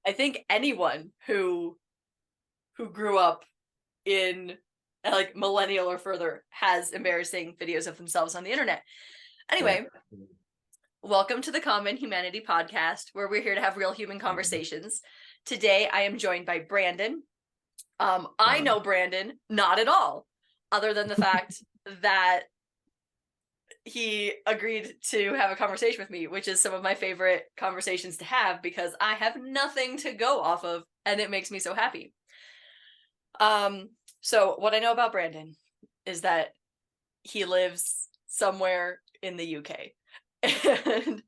I think anyone who grew up in like millennial or further has embarrassing videos of themselves on the internet. Yeah. Anyway, welcome to the Common Humanity Podcast, where we're here to have real human conversations. Today, I am joined by Brandon. I know Brandon not at all, other than the fact that he agreed to have a conversation with me, which is some of my favorite conversations to have because I have nothing to go off of, and it makes me so happy. So what I know about Brandon is that he lives somewhere in the UK. And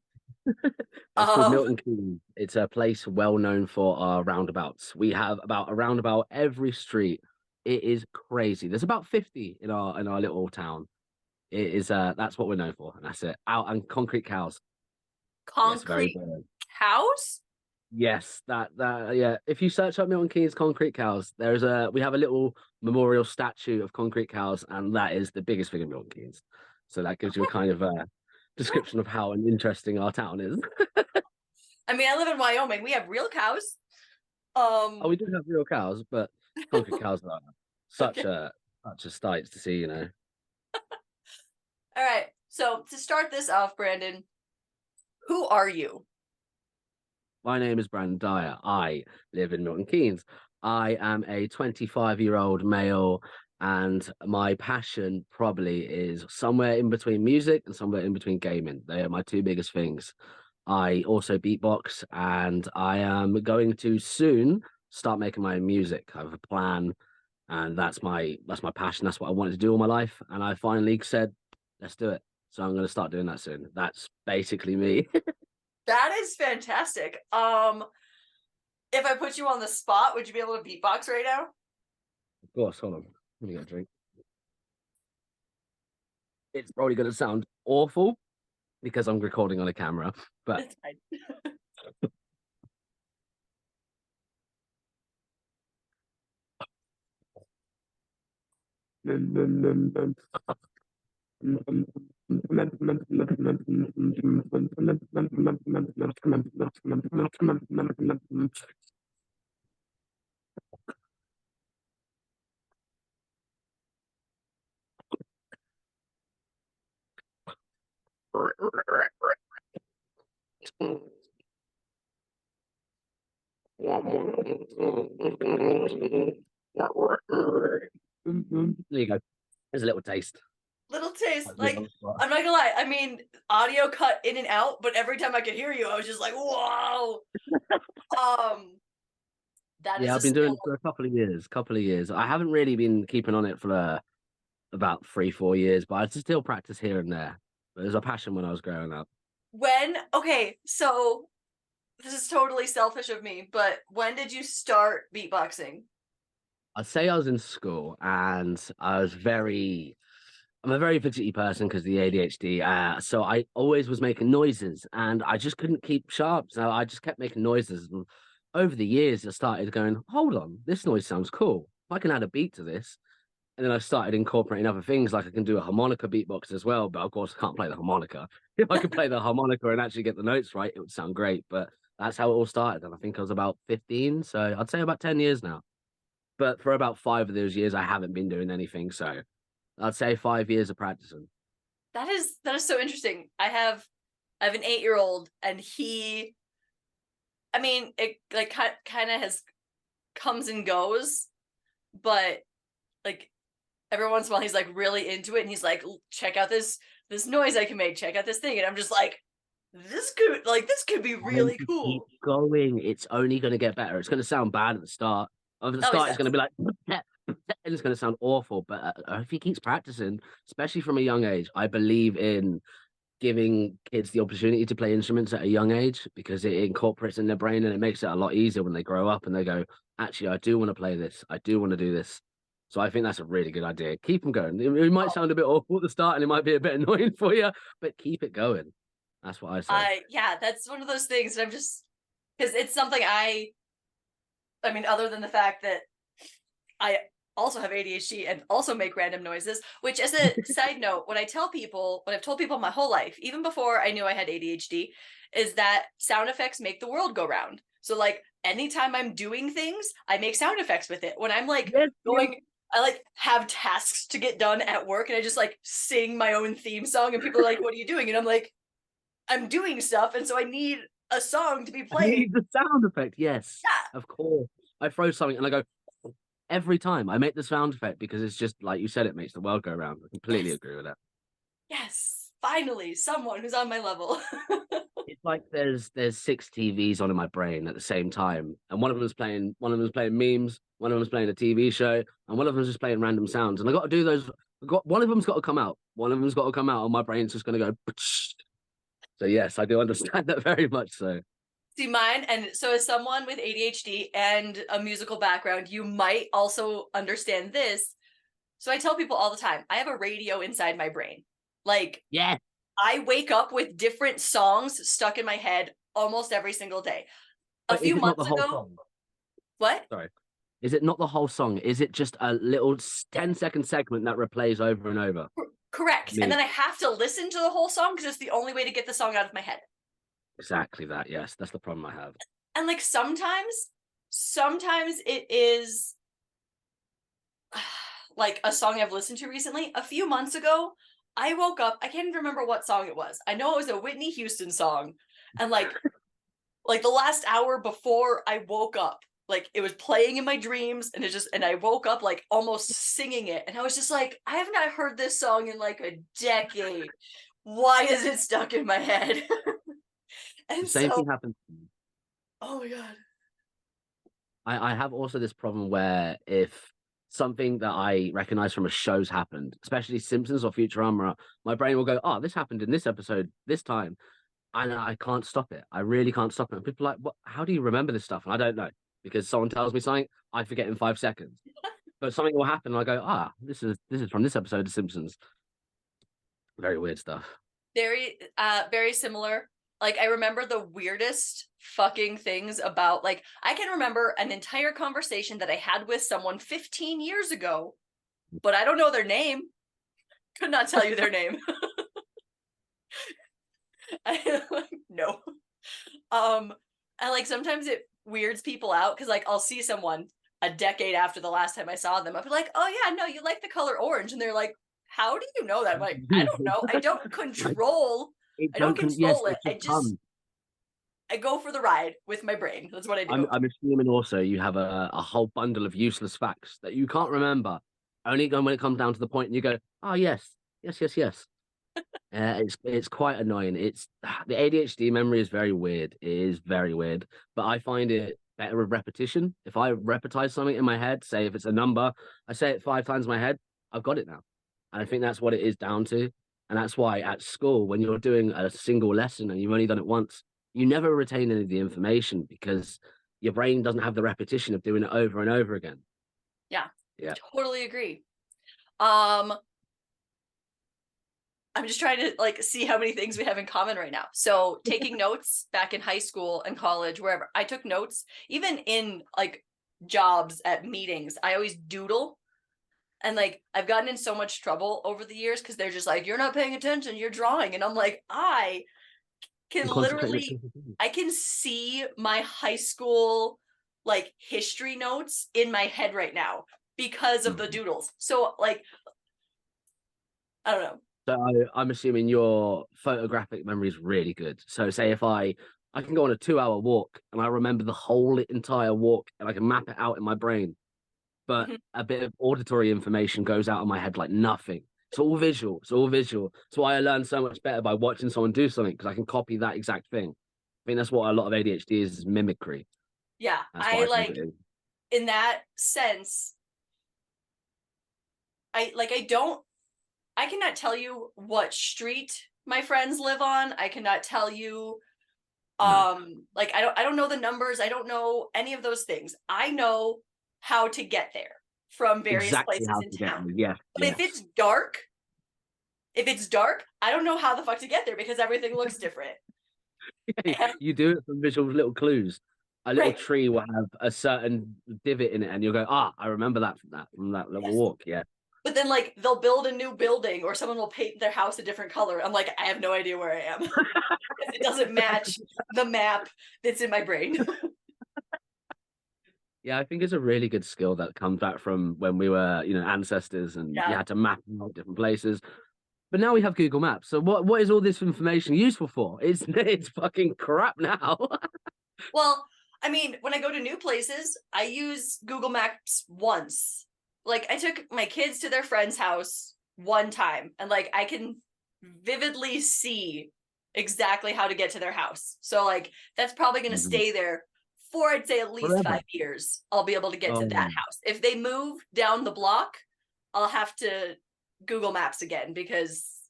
It's called Milton Keynes. It's a place well known for our roundabouts. We have about a roundabout every street. It is crazy. There's about 50 in our little town. It is that's what we're known for, and that's it. Out and concrete cows. Yes, very concrete boring. cows? Yes, that yeah. If you search up Milton Keynes concrete cows, we have a little memorial statue of concrete cows, and that is the biggest thing in Milton Keynes. So that gives you a kind of description of how interesting our town is. I mean, I live in Wyoming. We have real cows. Oh, we do have real cows, but concrete cows are such Okay. a sight to see, you know. All right. So to start this off, Brandon, who are you? My name is Brandon Dyer. I live in Milton Keynes. I am a 25-year-old male, and my passion probably is somewhere in between music and somewhere in between gaming. They are my two biggest things. I also beatbox, and I am going to soon start making my own music. I have a plan, and that's my passion. That's what I wanted to do all my life, and I finally said, "Let's do it." So I'm going to start doing that soon. That's basically me. That is fantastic. If I put you on the spot, would you be able to beatbox right now? Of course, hold on. Let me get a drink. It's probably going to sound awful because I'm recording on a camera, but It's fine. there you go. There's a little taste. Little taste, Hopefully on like the spot. I'm not gonna lie. I mean, audio cut in and out, but every time I could hear you, I was just like, "Whoa!" Um, that is Yeah, a I've been doing skill. it for a couple of years. Couple of years. I haven't really been keeping on it for about 3, 4 years, but I still practice here and there. But it was a passion when I was growing up. Okay, so this is totally selfish of me, but when did you start beatboxing? I'd say I was in school and I'm a very fidgety person because of the ADHD. So I always was making noises and I just couldn't keep sharp. So I just kept making noises. And over the years, I started going, hold on, this noise sounds cool. If I can add a beat to this. And then I started incorporating other things, like I can do a harmonica beatbox as well. But of course, I can't play the harmonica. If I could play the harmonica and actually get the notes right, it would sound great. But that's how it all started. And I think I was about 15. So I'd say about 10 years now. But for about 5 of those years, I haven't been doing anything. So I'd say 5 years of practicing. That is so interesting. I have an 8-year-old, and I mean, it like kind of has comes and goes, but like every once in a while he's like really into it, and he's like, check out this noise I can make, check out this thing, and I'm just like, this could be And really to keep cool. going, it's only going to get better. It's going to sound bad at the start. At the Always start, it's going to does. be like, and it's going to sound awful. But if he keeps practicing, especially from a young age, I believe in giving kids the opportunity to play instruments at a young age because it incorporates in their brain and it makes it a lot easier when they grow up and they go, actually, I do want to play this. I do want to do this. So I think that's a really good idea. Keep them going. It might sound a bit awful at the start and it might be a bit annoying for you, but keep it going. That's what I say. Yeah, that's one of those things that I'm just because it's something I mean, other than the fact that I also have ADHD and also make random noises, which as a side note, what I've told people my whole life, even before I knew I had ADHD, is that sound effects make the world go round. So like anytime I'm doing things, I make sound effects with it. When I'm like Yes, going, I like have tasks to get done at work and I just like sing my own theme song and people are like, what are you doing? And I'm like, I'm doing stuff. And so I need a song to be I playing. need the sound effect. Yes, Yeah. of course. I throw something and I go every time. I make the sound effect because it's just like you said, it makes the world go round. I completely Yes. agree with that. Yes. Finally, someone who's on my level. It's like there's six TVs on in my brain at the same time, and one of them's playing memes, one of them's playing a TV show, and one of them's just playing random sounds. And I got to do those. One of them's got to come out. One of them's got to come out, and my brain's just going to go. So yes, I do understand that very much. So See mine, and so as someone with ADHD and a musical background, you might also understand this. So I tell people all the time, I have a radio inside my brain. Like yeah, I wake up with different songs stuck in my head almost every single day. A but is few it not the months whole ago, song? what? Sorry, is it not the whole song? Is it just a little 10-second segment that replays over and over? Correct. And Me, then I have to listen to the whole song because it's the only way to get the song out of my head. exactly that. Yes, that's the problem I have. And like sometimes it is like a song I've listened to recently. A few months ago, I woke up, I can't even remember what song it was. I know it was a Whitney Houston song. And like the last hour before I woke up, like it was playing in my dreams and I woke up like almost singing it. And I was just like, I have not heard this song in like a decade. Why is it stuck in my head? The And same so, thing happens to me. oh my God. I have also this problem where if something that I recognize from a show's happened, especially Simpsons or Futurama, my brain will go, "Oh, this happened in this episode this time," and I can't stop it. I really can't stop it. And people are like, "What? How do you remember this stuff?" And I don't know because someone tells me something, I forget in 5 seconds. But something will happen, and I go, "Ah, this is from this episode of Simpsons." Very weird stuff. Very similar. Like I remember the weirdest fucking things about like I can remember an entire conversation that I had with someone 15 years ago, but I don't know their name. Could not tell you their name. No. And like sometimes it weirds people out because like I'll see someone a decade after the last time I saw them. I'll be like, oh yeah, no, you like the color orange. And they're like, how do you know that? I'm like, I don't know. It I don't yes, control it. it just comes. I go for the ride with my brain. That's what I do. I'm assuming also you have a whole bundle of useless facts that you can't remember. Only when it comes down to the point and you go, oh yes, yes, yes, yes. It's quite annoying. It's the ADHD memory is very weird. It is very weird, but I find it better with repetition. If I repetize something in my head, say if it's a number, I say it 5 times in my head, I've got it now. And I think that's what it is down to. And that's why at school, when you're doing a single lesson and you've only done it once, you never retain any of the information because your brain doesn't have the repetition of doing it over and over again. Yeah. Yeah. Totally agree. I'm just trying to like see how many things we have in common right now. So taking notes back in high school and college, wherever I took notes, even in like jobs at meetings, I always doodle. And like I've gotten in so much trouble over the years because they're just like, you're not paying attention, you're drawing. And I'm like, I can And concentrate. literally, I can see my high school like history notes in my head right now because of the doodles. So like, I don't know. So I'm assuming your photographic memory is really good. So say if I can go on a 2 hour walk and I remember the whole entire walk and I can map it out in my brain, but a bit of auditory information goes out of my head like nothing. It's all visual. It's all visual. That's why I learn so much better by watching someone do something because I can copy that exact thing. I think that's what a lot of ADHD is mimicry. Yeah, That's what I I think like it is. in that sense, I cannot tell you what street my friends live on. I cannot tell you No, like I don't know the numbers. I don't know any of those things. I know how to get there from various exactly places how in to get town. me. Yes, But yes. if it's dark, I don't know how the fuck to get there because everything looks different. And, You do it from visual little clues. A little right. tree will have a certain divot in it, and you'll go, ah, I remember that from that little Yes. walk. Yeah. But then like they'll build a new building or someone will paint their house a different color. I'm like, I have no idea where I am. It doesn't match the map that's in my brain. Yeah, I think it's a really good skill that comes back from when we were, ancestors and you Yeah. had to map out different places. But now we have Google Maps. So what is all this information useful for? It's fucking crap now. Well, I mean, when I go to new places, I use Google Maps once. Like, I took my kids to their friend's house one time, and like, I can vividly see exactly how to get to their house. So, like, that's probably going to Mhm. stay there for, I'd say, at least Forever. 5 years. I'll be able to get to that Oh, house. If they move down the block, I'll have to Google Maps again because,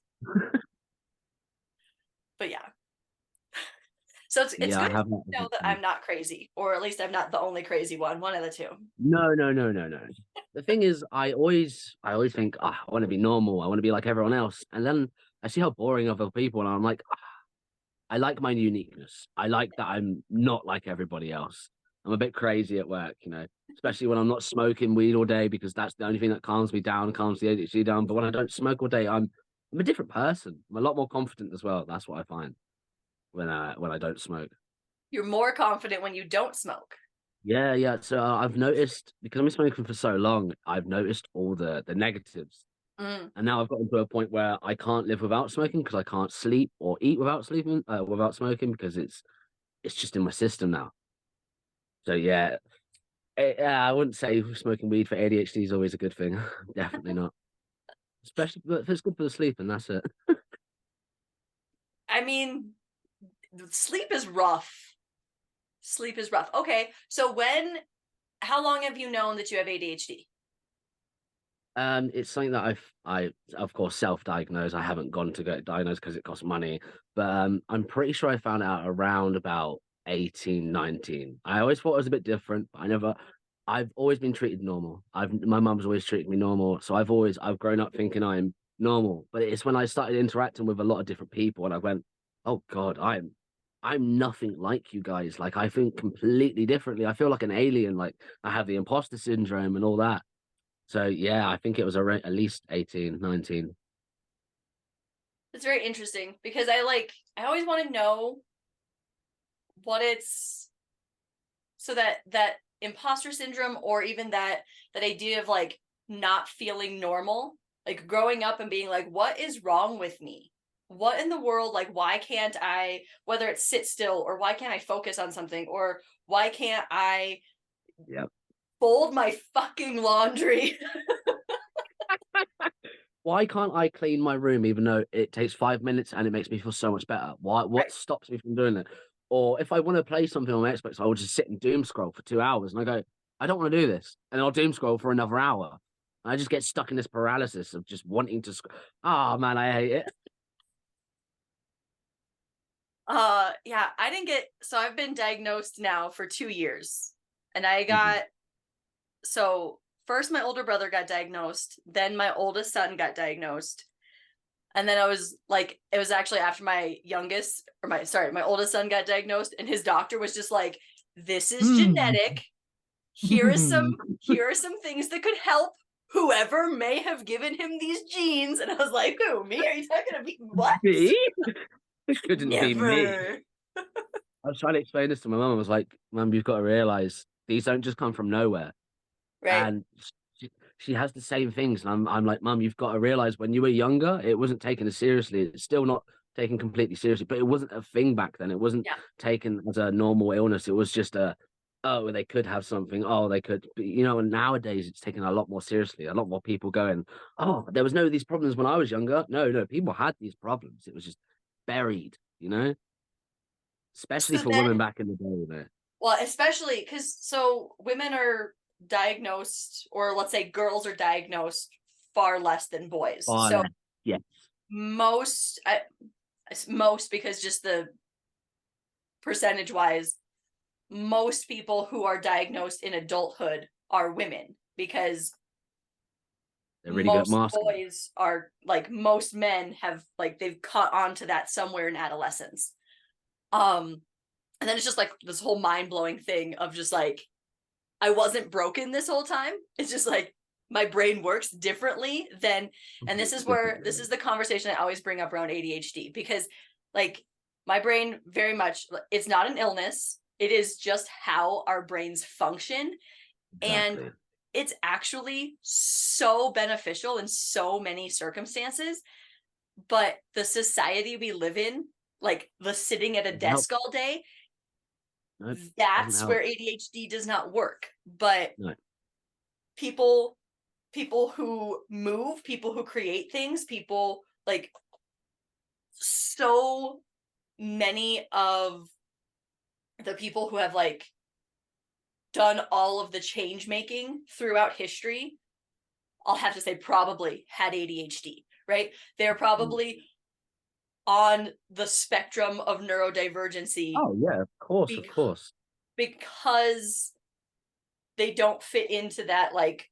but yeah. So it's yeah, I good to haven't. know that I'm not crazy, or at least I'm not the only crazy one of the two. No, no, no, no, no. The thing is, I always think, I want to be normal. I want to be like everyone else. And then I see how boring other people, and I'm like, I like my uniqueness. I like that I'm not like everybody else. I'm a bit crazy at work, especially when I'm not smoking weed all day because that's the only thing that calms me down, calms the ADHD down. But when I don't smoke all day, I'm a different person. I'm a lot more confident as well. That's what I find when I don't smoke. You're more confident when you don't smoke. Yeah, yeah. So I've noticed because I've been smoking for so long, I've noticed all the negatives. Mm. And now I've gotten to a point where I can't live without smoking because I can't sleep or eat without smoking because it's just in my system now. So yeah, I wouldn't say smoking weed for ADHD is always a good thing. Definitely not. Especially if it's good for the sleep, and that's it. I mean, sleep is rough. Sleep is rough. Okay, so how long have you known that you have ADHD? It's something that I of course self-diagnosed. I haven't gone to get diagnosed because it costs money, but I'm pretty sure I found out around about 18, 19. I always thought it was a bit different, but I've always been treated normal. My mum's always treated me normal, so I've grown up thinking I'm normal. But it's when I started interacting with a lot of different people, and I went, oh God, I'm nothing like you guys. Like I think completely differently. I feel like an alien. Like I have the imposter syndrome and all that. So yeah, I think it was at least 18, 19. It's very interesting because I always want to know what it's so that imposter syndrome, or even that idea of like not feeling normal, like growing up and being like, what is wrong with me? What in the world? Like, why can't I, whether it's sit still, or why can't I focus on something, or why can't I Yeah. fold my fucking laundry? Why can't I clean my room even though it takes 5 minutes and it makes me feel so much better? Why? What Right. stops me from doing that? Or if I want to play something on my Xbox, I will just sit and doom scroll for 2 hours, and I go, I don't want to do this, and I'll doom scroll for another hour. And I just get stuck in this paralysis of just wanting to. Oh man, I hate it. Yeah, I didn't get, so I've been diagnosed now for 2 years. And I Mhm. got, so first my older brother got diagnosed, then my oldest son got diagnosed. And then I was like, it was actually after my youngest, or my oldest son got diagnosed, and his doctor was just like, this is genetic. Here are some things that could help whoever may have given him these genes. And I was like, who, me? Are you talking to me? What? Me? It couldn't be me. Never. I was trying to explain this to my mum. I was like, Mum, you've got to realize these don't just come from nowhere. Right. And she has the same things. And I'm like, Mum, you've got to realize when you were younger, it wasn't taken as seriously. It's still not taken completely seriously, but it wasn't a thing back then. It wasn't Yeah. taken as a normal illness. It was just oh, they could have something. Oh, they could, and nowadays it's taken a lot more seriously. A lot more people going, oh, there was no these problems when I was younger. No, no, people had these problems. It was just buried. Especially So for then, women back in the day. well, especially because so women are diagnosed, or let's say girls are diagnosed far less than boys. Oh, So yeah. most, most because just the percentage wise, most people who are diagnosed in adulthood are women, because They're really good at most masking. boys are like, most men have like, they've caught on to that somewhere in adolescence. Um, and then it's just like this whole mind-blowing thing of just like, I wasn't broken this whole time. It's just like my brain works differently than, and this is the conversation I always bring up around ADHD, because like my brain very much, it's not an illness. It is just how our brains function. And Exactly. it's actually so beneficial in so many circumstances. But the society we live in, like the sitting at a Doesn't help. desk all day, No, doesn't that's help. where ADHD does not work. But No. people people who move, people who create things, people like so many of the people who have like done all of the change making throughout history, I'll have to say probably had ADHD, right? They're Mm. probably on the spectrum of neurodivergency Oh yeah, of course, of be- course. because they don't fit into that like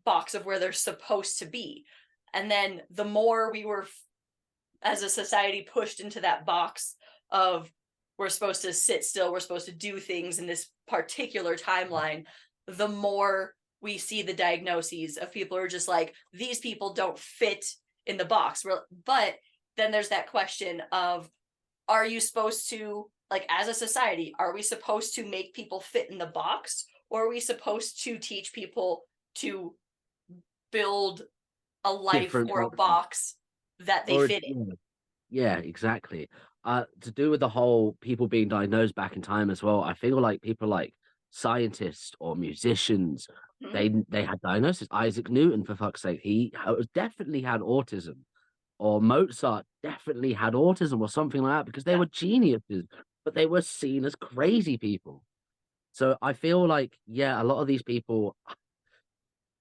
box of where they're supposed to be. And then the more we were as a society pushed into that box of we're supposed to sit still, we're supposed to do things in this particular timeline, the more we see the diagnoses of people who are just like, these people don't fit in the box. But then there's that question of, are you supposed to, like, as a society, are we supposed to make people fit in the box? Or are we supposed to teach people to build a life Different or a options. box that they Or fit in? yeah, yeah, exactly. To do with the whole people being diagnosed back in time as well, I feel like people like scientists or musicians, Mhm. they had diagnosis. Isaac Newton, for fuck's sake, definitely had autism, or Mozart definitely had autism or something like that because they Yeah. were geniuses, but they were seen as crazy people. So I feel like, yeah, a lot of these people,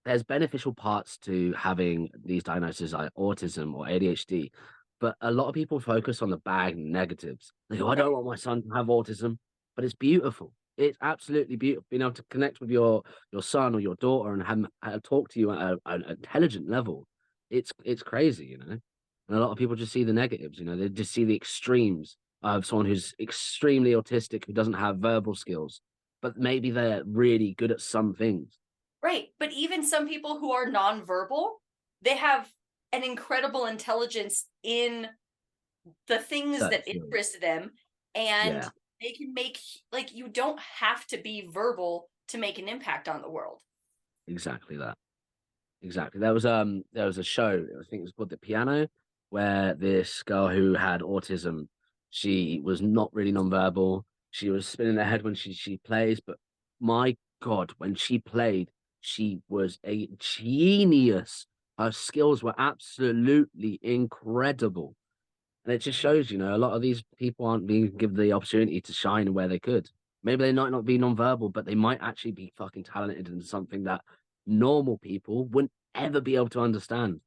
there's beneficial parts to having these diagnoses like autism or ADHD, but a lot of people focus on the bad negatives. They go, I don't Right. want my son to have autism, but it's beautiful. It's absolutely beautiful being able to connect with your son or your daughter and have talk to you at an intelligent level. It's crazy, you know. And a lot of people just see the negatives, you know. They just see the extremes of someone who's extremely autistic who doesn't have verbal skills, but maybe they're really good at some things. Right. But even some people who are nonverbal, they have an incredible intelligence in the things Certain that fields. interest them. And Yeah, they can make, like, you don't have to be verbal to make an impact on the world. exactly that. Exactly. There was a show, I think it was called The Piano, where this girl who had autism, she was not really nonverbal. She was spinning her head when she plays, but my God, when she played, she was a genius. Her skills were absolutely incredible. And it just shows, you know, a lot of these people aren't being given the opportunity to shine where they could. Maybe they might not be nonverbal, but they might actually be fucking talented in something that normal people wouldn't ever be able to understand.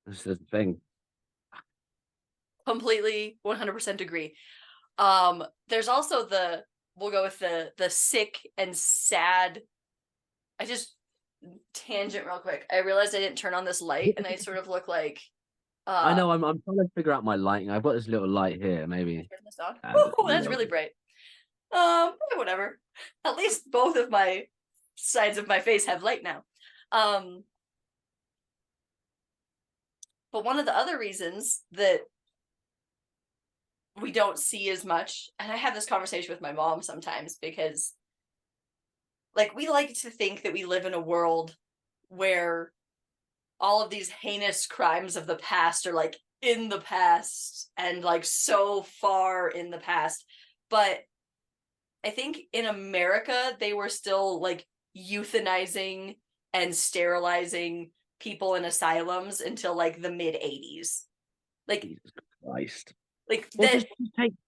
That's the thing. Completely 100% agree. There's also the, we'll go with the sick and sad. I just tangent real quick. I realized I didn't turn on this light and I sort of look like I uh know I'm trying to figure out my lighting. I've got this little light here, maybe turn this on. add a Oh, that's little really bit. bright. Whatever. At least both of my sides of my face have light now. Um, but one of the other reasons that we don't see as much, and I have this conversation with my mom sometimes because, like, we like to think that we live in a world where all of these heinous crimes of the past are like in the past and like so far in the past. But I think in America, they were still like euthanizing and sterilizing people in asylums until like the mid 80s. Like, Jesus Christ. like Well, that.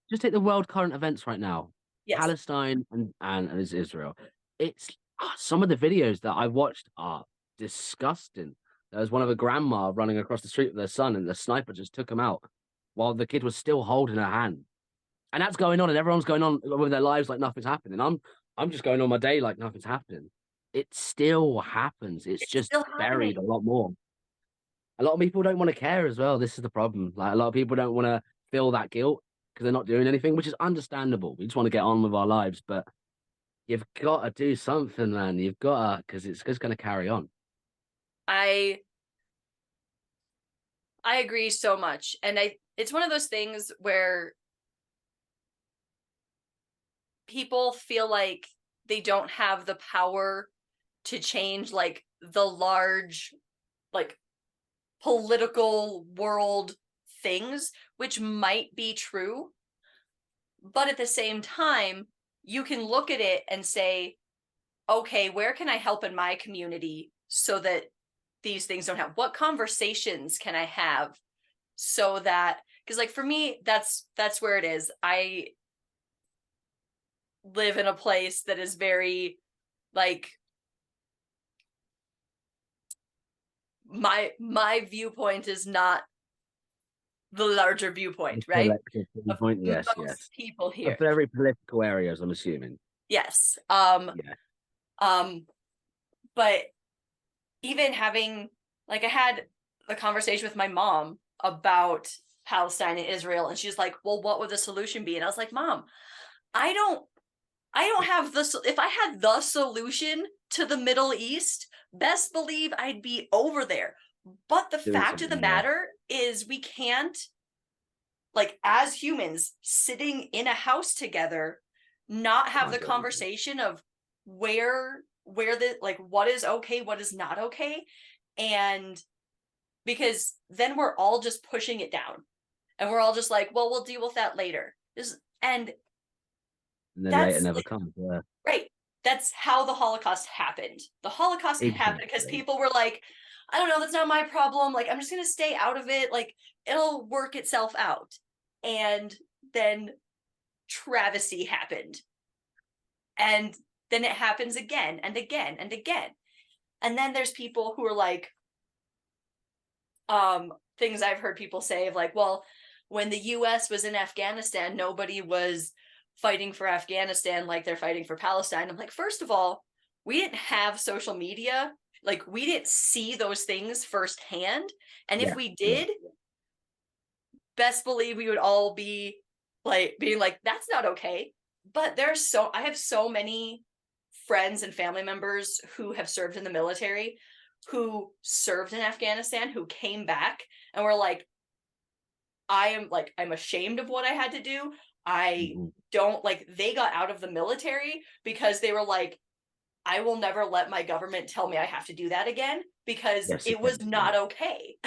just take the world current events right now. Yes. Palestine and Israel. It's some of the videos that I watched are disgusting. There was one of a grandma running across the street with her son, and the sniper just took him out while the kid was still holding her hand. And that's going on, and everyone's going on with their lives like nothing's happening. I'm just going on my day like nothing's happening. It still happens. It's It's just still buried a happening. lot more. A lot of people don't want to care as well. This is the problem. Like a lot of people don't want to feel that guilt because they're not doing anything, which is understandable. We just want to get on with our lives, but you've got to do something, man. You've got to, because it's just going to carry on. I I agree so much. And it's one of those things where people feel like they don't have the power to change like the large like political world things, which might be true, but at the same time you can look at it and say, okay, where can I help in my community so that these things don't have, what conversations can I have so that, because like for me that's where it is. I live in a place that is very like my viewpoint is not the larger viewpoint, right? Collective Of point, yes, most yes. people A here. very political areas, I'm assuming. Yes. Yeah. But even having like I had a conversation with my mom about Palestine and Israel, and she's like, well, what would the solution be? And I was like, Mom, I don't have the, if I had the solution to the Middle East, best believe I'd be over there. But the Doing fact of the something, yeah. matter is we can't, like as humans sitting in a house together, not have the Can't do anything. conversation of where the like what is okay, what is not okay. And because then we're all just pushing it down and we're all just like, well, we'll deal with that later. And And then later that's never like, comes. Yeah. right. That's how the Holocaust happened. The Holocaust happened because Exactly. people were like, I don't know, that's not my problem. Like, I'm just going to stay out of it. Like, it'll work itself out. And then travesty happened. And then it happens again and again and again. And then there's people who are like, things I've heard people say of like, well, when the US was in Afghanistan, nobody was fighting for Afghanistan like they're fighting for Palestine. I'm like, first of all, we didn't have social media. Like, we didn't see those things firsthand. And if Yeah. we Yeah. did, best believe we would all be like being like, that's not okay. But I have so many friends and family members who have served in the military, who served in Afghanistan, who came back and were like, I'm ashamed of what I had to do. I Mhm. don't like, they got out of the military because they were like, I will never let my government tell me I have to do that again because Yes, it was again. Yeah. not okay.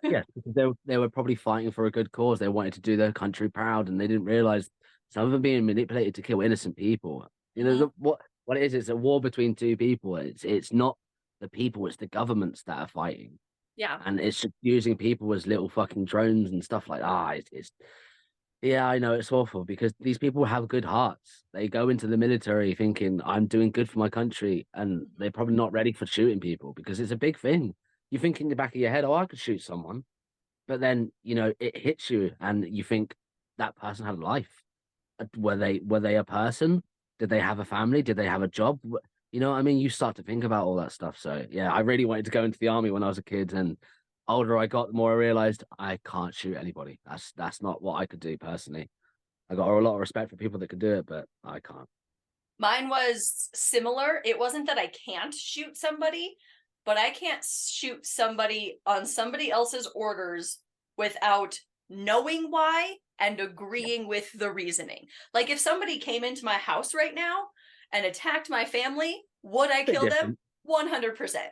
Yes, because they were probably fighting for a good cause. They wanted to do their country proud, and they didn't realize some of them being manipulated to kill innocent people. You know Mhm. what it is? It's a war between two people. It's not the people; it's the governments that are fighting, Yeah. and it's just using people as little fucking drones and stuff like that. It's yeah, I know it's awful because these people have good hearts. They go into the military thinking I'm doing good for my country, and they're probably not ready for shooting people because it's a big thing. You think in the back of your head, oh, I could shoot someone, but then it hits you, and you think that person had a life. Were they a person? Did they have a family? Did they have a job? You know what I mean? You start to think about all that stuff. So yeah, I really wanted to go into the army when I was a kid, and older I got, the more I realized I can't shoot anybody. That's not what I could do personally. I got a lot of respect for people that could do it, but I can't. Mine was similar. It wasn't that I can't shoot somebody, but I can't shoot somebody on somebody else's orders without knowing why and Yeah, agreeing with the reasoning. Like if somebody came into my house right now and attacked my family, would I bit kill them? different. 100%.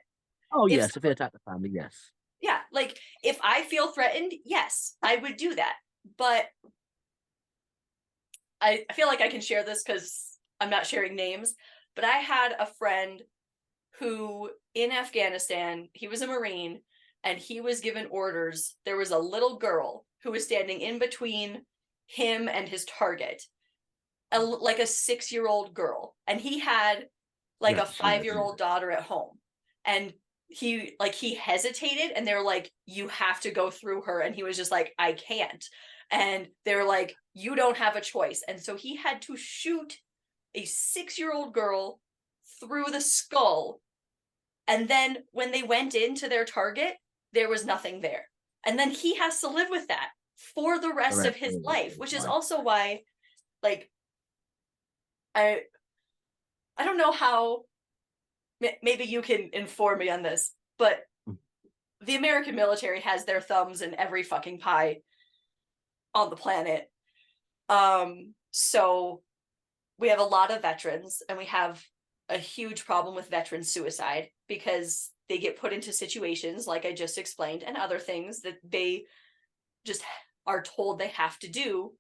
Oh If yes, if they attack the family, yes. yeah, like if I feel threatened, yes, I would do that. But I feel like I can share this because I'm not sharing names, but I had a friend who in Afghanistan, he was a Marine and he was given orders. There was a little girl who was standing in between him and his target, like a 6-year-old girl. And he had You like a have to shoot her, 5-year-old didn't daughter at home. And he hesitated and they were like, you have to go through her. And he was just like, I can't. And they're like, you don't have a choice. And so he had to shoot a 6-year-old girl through the skull, and then when they went into their target, there was nothing there. And then he has to live with that for the the rest of rest his of life, his which is life. also why, like, I I don't know how, maybe you can inform me on this, but the American military has their thumbs in every fucking pie on the planet. So we have a lot of veterans, and we have a huge problem with veteran suicide because they get put into situations like I just explained and other things that they just are told they have to do,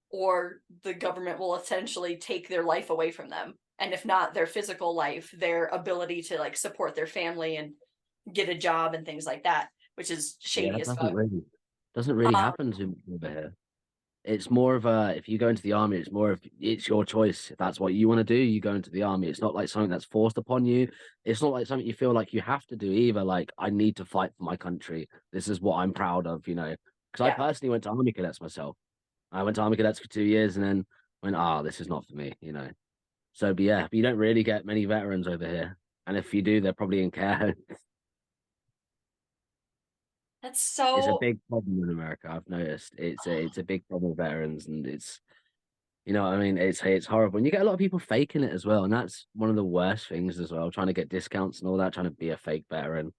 or the government will essentially take their life away from them. And if not their physical life, their ability to like support their family and get a job and things like that, which is Yeah, shady it as fuck. doesn't really Um, happen to me over here. It's more of a, if you go into the army, it's more of, it's your choice. If that's what you want to do, you go into the army. It's not like something that's forced upon you. It's not like something you feel like you have to do either. Like, I need to fight for my country. This is what I'm proud of, you know. Because I yeah, personally went to army cadets myself. I went to army cadets for 2 years and then went, this is not for me, you know. So, but yeah, but you don't really get many veterans over here. And if you do, they're probably in care homes. that's It's a so big problem in America. I've noticed it's a big problem with veterans, and it's, you know what I mean? It's horrible. And you get a lot of people faking it as well. And that's one of the worst things as well, trying to get discounts and all that, trying to be a fake veteran.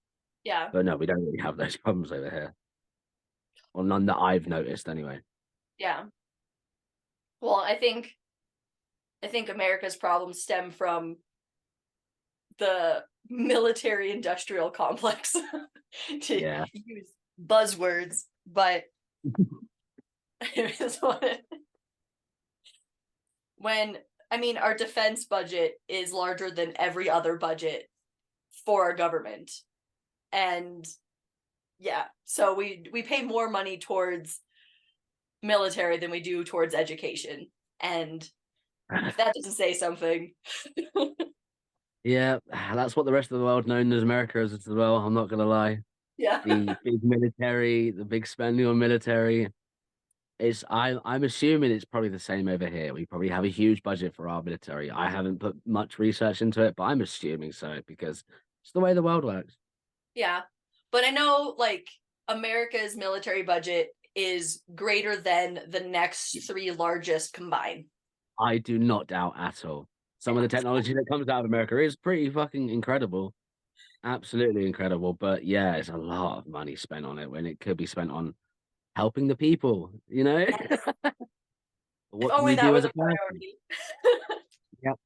yeah, But no, we don't really have those problems over here. Or none that I've noticed anyway. yeah. Well, I think America's problems stem from the military industrial complex to Yeah. use buzzwords, but it is what when I mean our defense budget is larger than every other budget for our government. And yeah, so we pay more money towards military than we do towards education. And if that doesn't say something, Yeah, that's what the rest of the world known as America is as well. I'm not gonna lie. yeah. The big military, the big spending on military. I'm assuming it's probably the same over here. We probably have a huge budget for our military. I haven't put much research into it, but I'm assuming so because it's the way the world works. Yeah. But I know like America's military budget is greater than the next three largest combined. I do not doubt at all. Some of Yeah. the technology that comes out of America is pretty fucking incredible. Absolutely incredible. But yeah, it's a lot of money spent on it when it could be spent on helping the people, you know? If What can only you that do was as a a person? priority. Yep.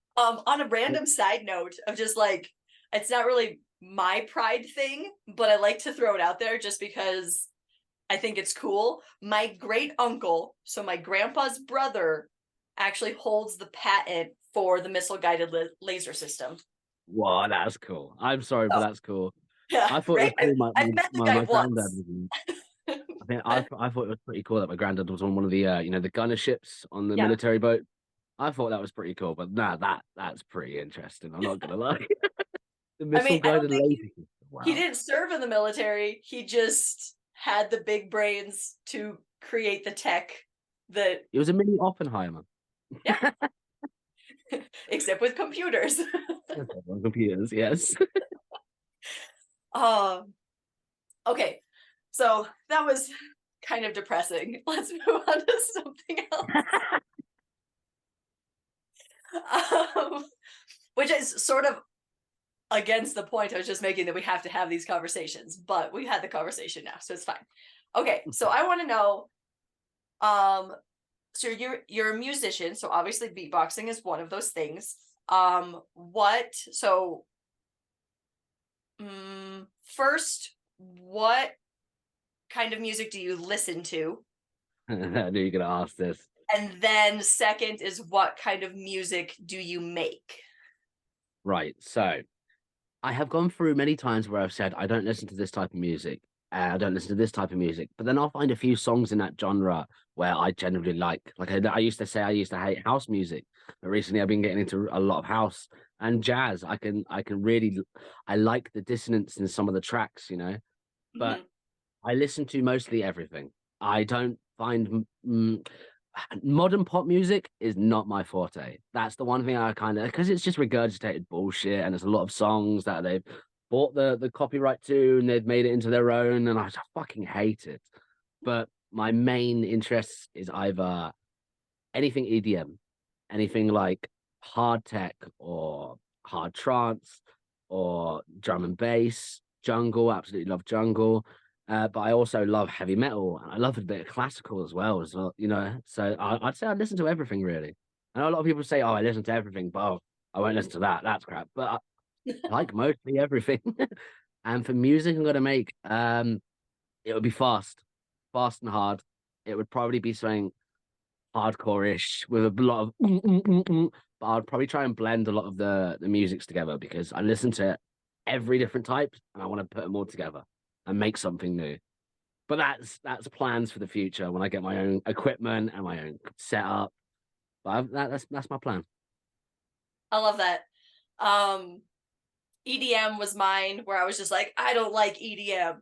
On a random side note of just like it's not really my pride thing, but I like to throw it out there just because I think it's cool. My great uncle, so my grandpa's brother, actually holds the patent for the missile guided laser system. Wow, that's cool. I'm sorry, but So that's cool. yeah, I thought it right. was cool. I've met the guy My granddad once. was. I think I thought it was pretty cool that my granddad was on one of the the gunner ships on the Yeah, military boat. I thought that was pretty cool, but nah, that's pretty interesting. I'm not gonna lie. The I missile mean, I don't guided think laser he system. he Wow. didn't serve in the military. He just had the big brains to create the tech that It was a mini Oppenheimer. yeah, except with computers. On computers, yes. um okay, so that was kind of depressing. Let's move on to something else. um, which is sort of against the point I was just making that we have to have these conversations, but we had the conversation now, so it's fine. Okay, so I want to know, um, so you're a musician, so obviously beatboxing is one of those things. What so first, what kind of music do you listen to? I knew you were gonna ask this. And then second is what kind of music do you make? Right. So I have gone through many times where I've said I don't listen to this type of music. I don't listen to this type of music, but then I'll find a few songs in that genre where I generally like. Like I used to say, I used to hate house music, but recently I've been getting into a lot of house and jazz. I can really, I like the dissonance in some of the tracks, you know. But Mhm. I listen to mostly everything. I don't find modern pop music is not my forte. That's the one thing I kind of, because it's just regurgitated bullshit, and there's a lot of songs that they've bought the copyright to and they've made it into their own, and I just fucking hate it. But my main interest is either anything EDM, anything like hard tech or hard trance or drum and bass, jungle. Absolutely love jungle. But I also love heavy metal and I love a bit of classical as well, you know. So I'd say I listen to everything really. I know a lot of people say, "Oh, I listen to everything," but oh, I won't listen to that. That's crap. But I like mostly everything. And for music, I'm gonna make it would be fast and hard. It would probably be something hardcore-ish with a lot of but I'd probably try and blend a lot of the musics together because I listen to every different type and I want to put them all together and make something new. But that's plans for the future when I get my own equipment and my own setup. But that's my plan. I love that. Um, EDM was mine, where I was just like, I don't like EDM.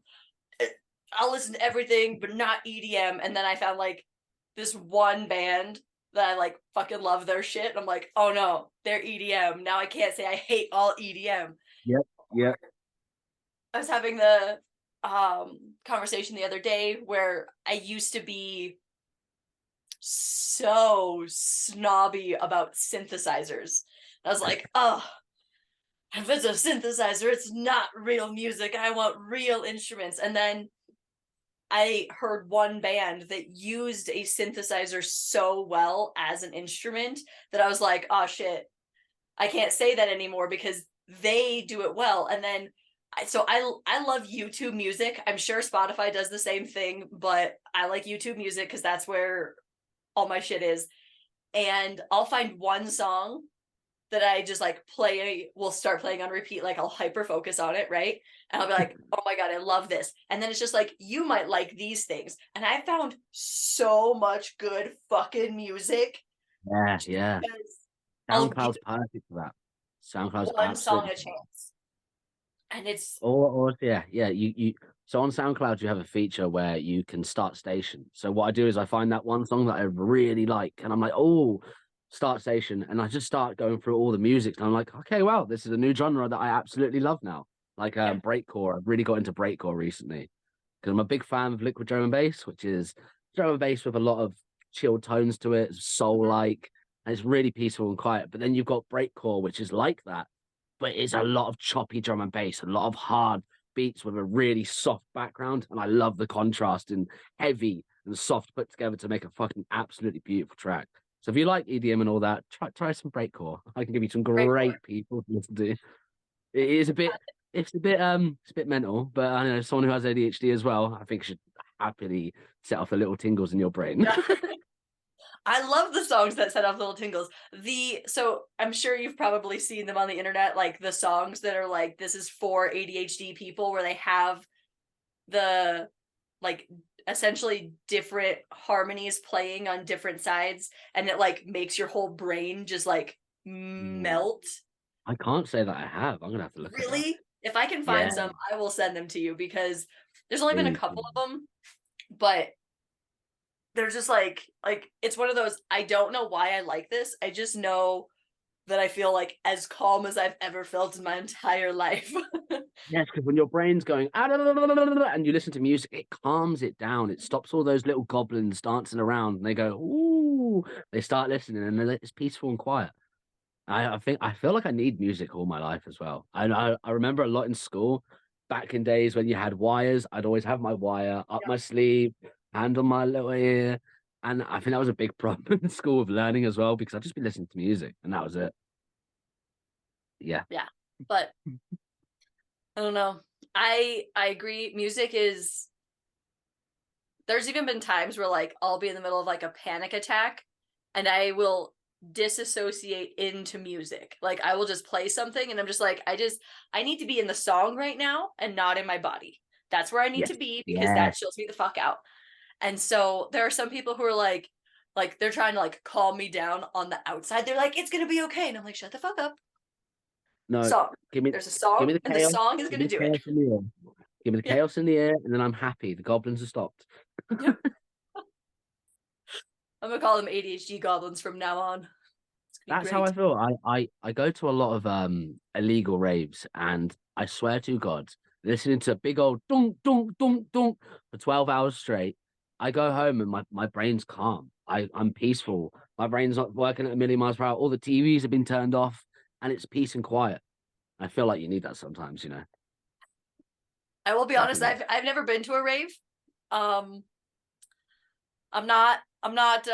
I'll listen to everything, but not EDM. And then I found like this one band that I like fucking love their shit. And I'm like, oh no, they're EDM. Now I can't say I hate all EDM. Yep, yep. I was having the conversation the other day where I used to be so snobby about synthesizers. I was like, oh, if it's a synthesizer, it's not real music. I want real instruments. And then I heard one band that used a synthesizer so well as an instrument that I was like, oh shit, I can't say that anymore because they do it well. And then I love YouTube music. I'm sure Spotify does the same thing, but I like YouTube music because that's where all my shit is. And I'll find one song that I just like will start playing on repeat, like I'll hyper focus on it, right? And I'll be like, oh my God, I love this. And then it's just like, you might like these things. And I found so much good fucking music. Yeah, yeah. I'll give SoundCloud's perfect for that. SoundCloud's one song absolutely a chance. And it's or yeah, yeah. You so on SoundCloud you have a feature where you can start station. So what I do is I find that one song that I really like, and I'm like, oh, start station, and I just start going through all the music, and I'm like, okay, wow, this is a new genre that I absolutely love now. Like yeah. breakcore. I've really got into breakcore recently because I'm a big fan of liquid drum and bass, which is drum and bass with a lot of chilled tones to it, soul like, and it's really peaceful and quiet. But then you've got breakcore, which is like that but it's a lot of choppy drum and bass, a lot of hard beats with a really soft background. And I love the contrast and heavy and soft put together to make a fucking absolutely beautiful track. So if you like EDM and all that, try some breakcore. I can give you some Breakcore. great people to listen to. It is a bit it's a bit mental, but I know someone who has ADHD as well, I think should happily set off the little tingles in your brain. Yeah. I love the songs that set off little tingles. So I'm sure you've probably seen them on the internet, like the songs that are like, this is for ADHD people, where they have the like essentially different harmonies playing on different sides, and it like makes your whole brain just like Ooh, melt. I can't say that I have. I'm gonna have to look at that. Really? If I can Yeah, find some, I will send them to you because there's only been a please. couple of them, but they're just like it's one of those, I don't know why I like this. I just know that I feel like as calm as I've ever felt in my entire life. Yes, because when your brain's going "Ah, da, da, da, da, da, da," and you listen to music, it calms it down. It stops all those little goblins dancing around, and they go, "Ooh!" They start listening, and it's peaceful and quiet. I feel like I need music all my life as well. I remember a lot in school, back in days when you had wires. I'd always have my wire up Yeah. my sleeve, hand on my little ear, and I think that was a big problem in school of learning as well because I'd just be listening to music, and that was it. Yeah. Yeah. But I don't know. I agree. Music is, there's even been times where like I'll be in the middle of like a panic attack and I will disassociate into music. Like I will just play something and I'm just like, I need to be in the song right now and not in my body. That's where I need Yes. to be because that Yes. chills me the fuck out. And so there are some people who are like they're trying to like calm me down on the outside. They're like, it's gonna be okay. And I'm like, shut the fuck up. No, Song. give me There's a give song me the and the chaos. song is Give me gonna the do it. chaos in the air. Give me the Yeah. chaos in the air, and then I'm happy. The goblins are stopped. Yeah. I'm gonna call them ADHD goblins from now on. It's gonna be That's how great. I feel. I go to a lot of illegal raves, and I swear to God, listening to big old dunk dunk dunk dunk for 12 hours straight. I go home and my brain's calm. I'm peaceful. My brain's not working at a million miles per hour. All the TVs have been turned off, and it's peace and quiet. I feel like you need that sometimes, you know. I will be So I honest, think that I've never been to a rave. Um I'm not I'm not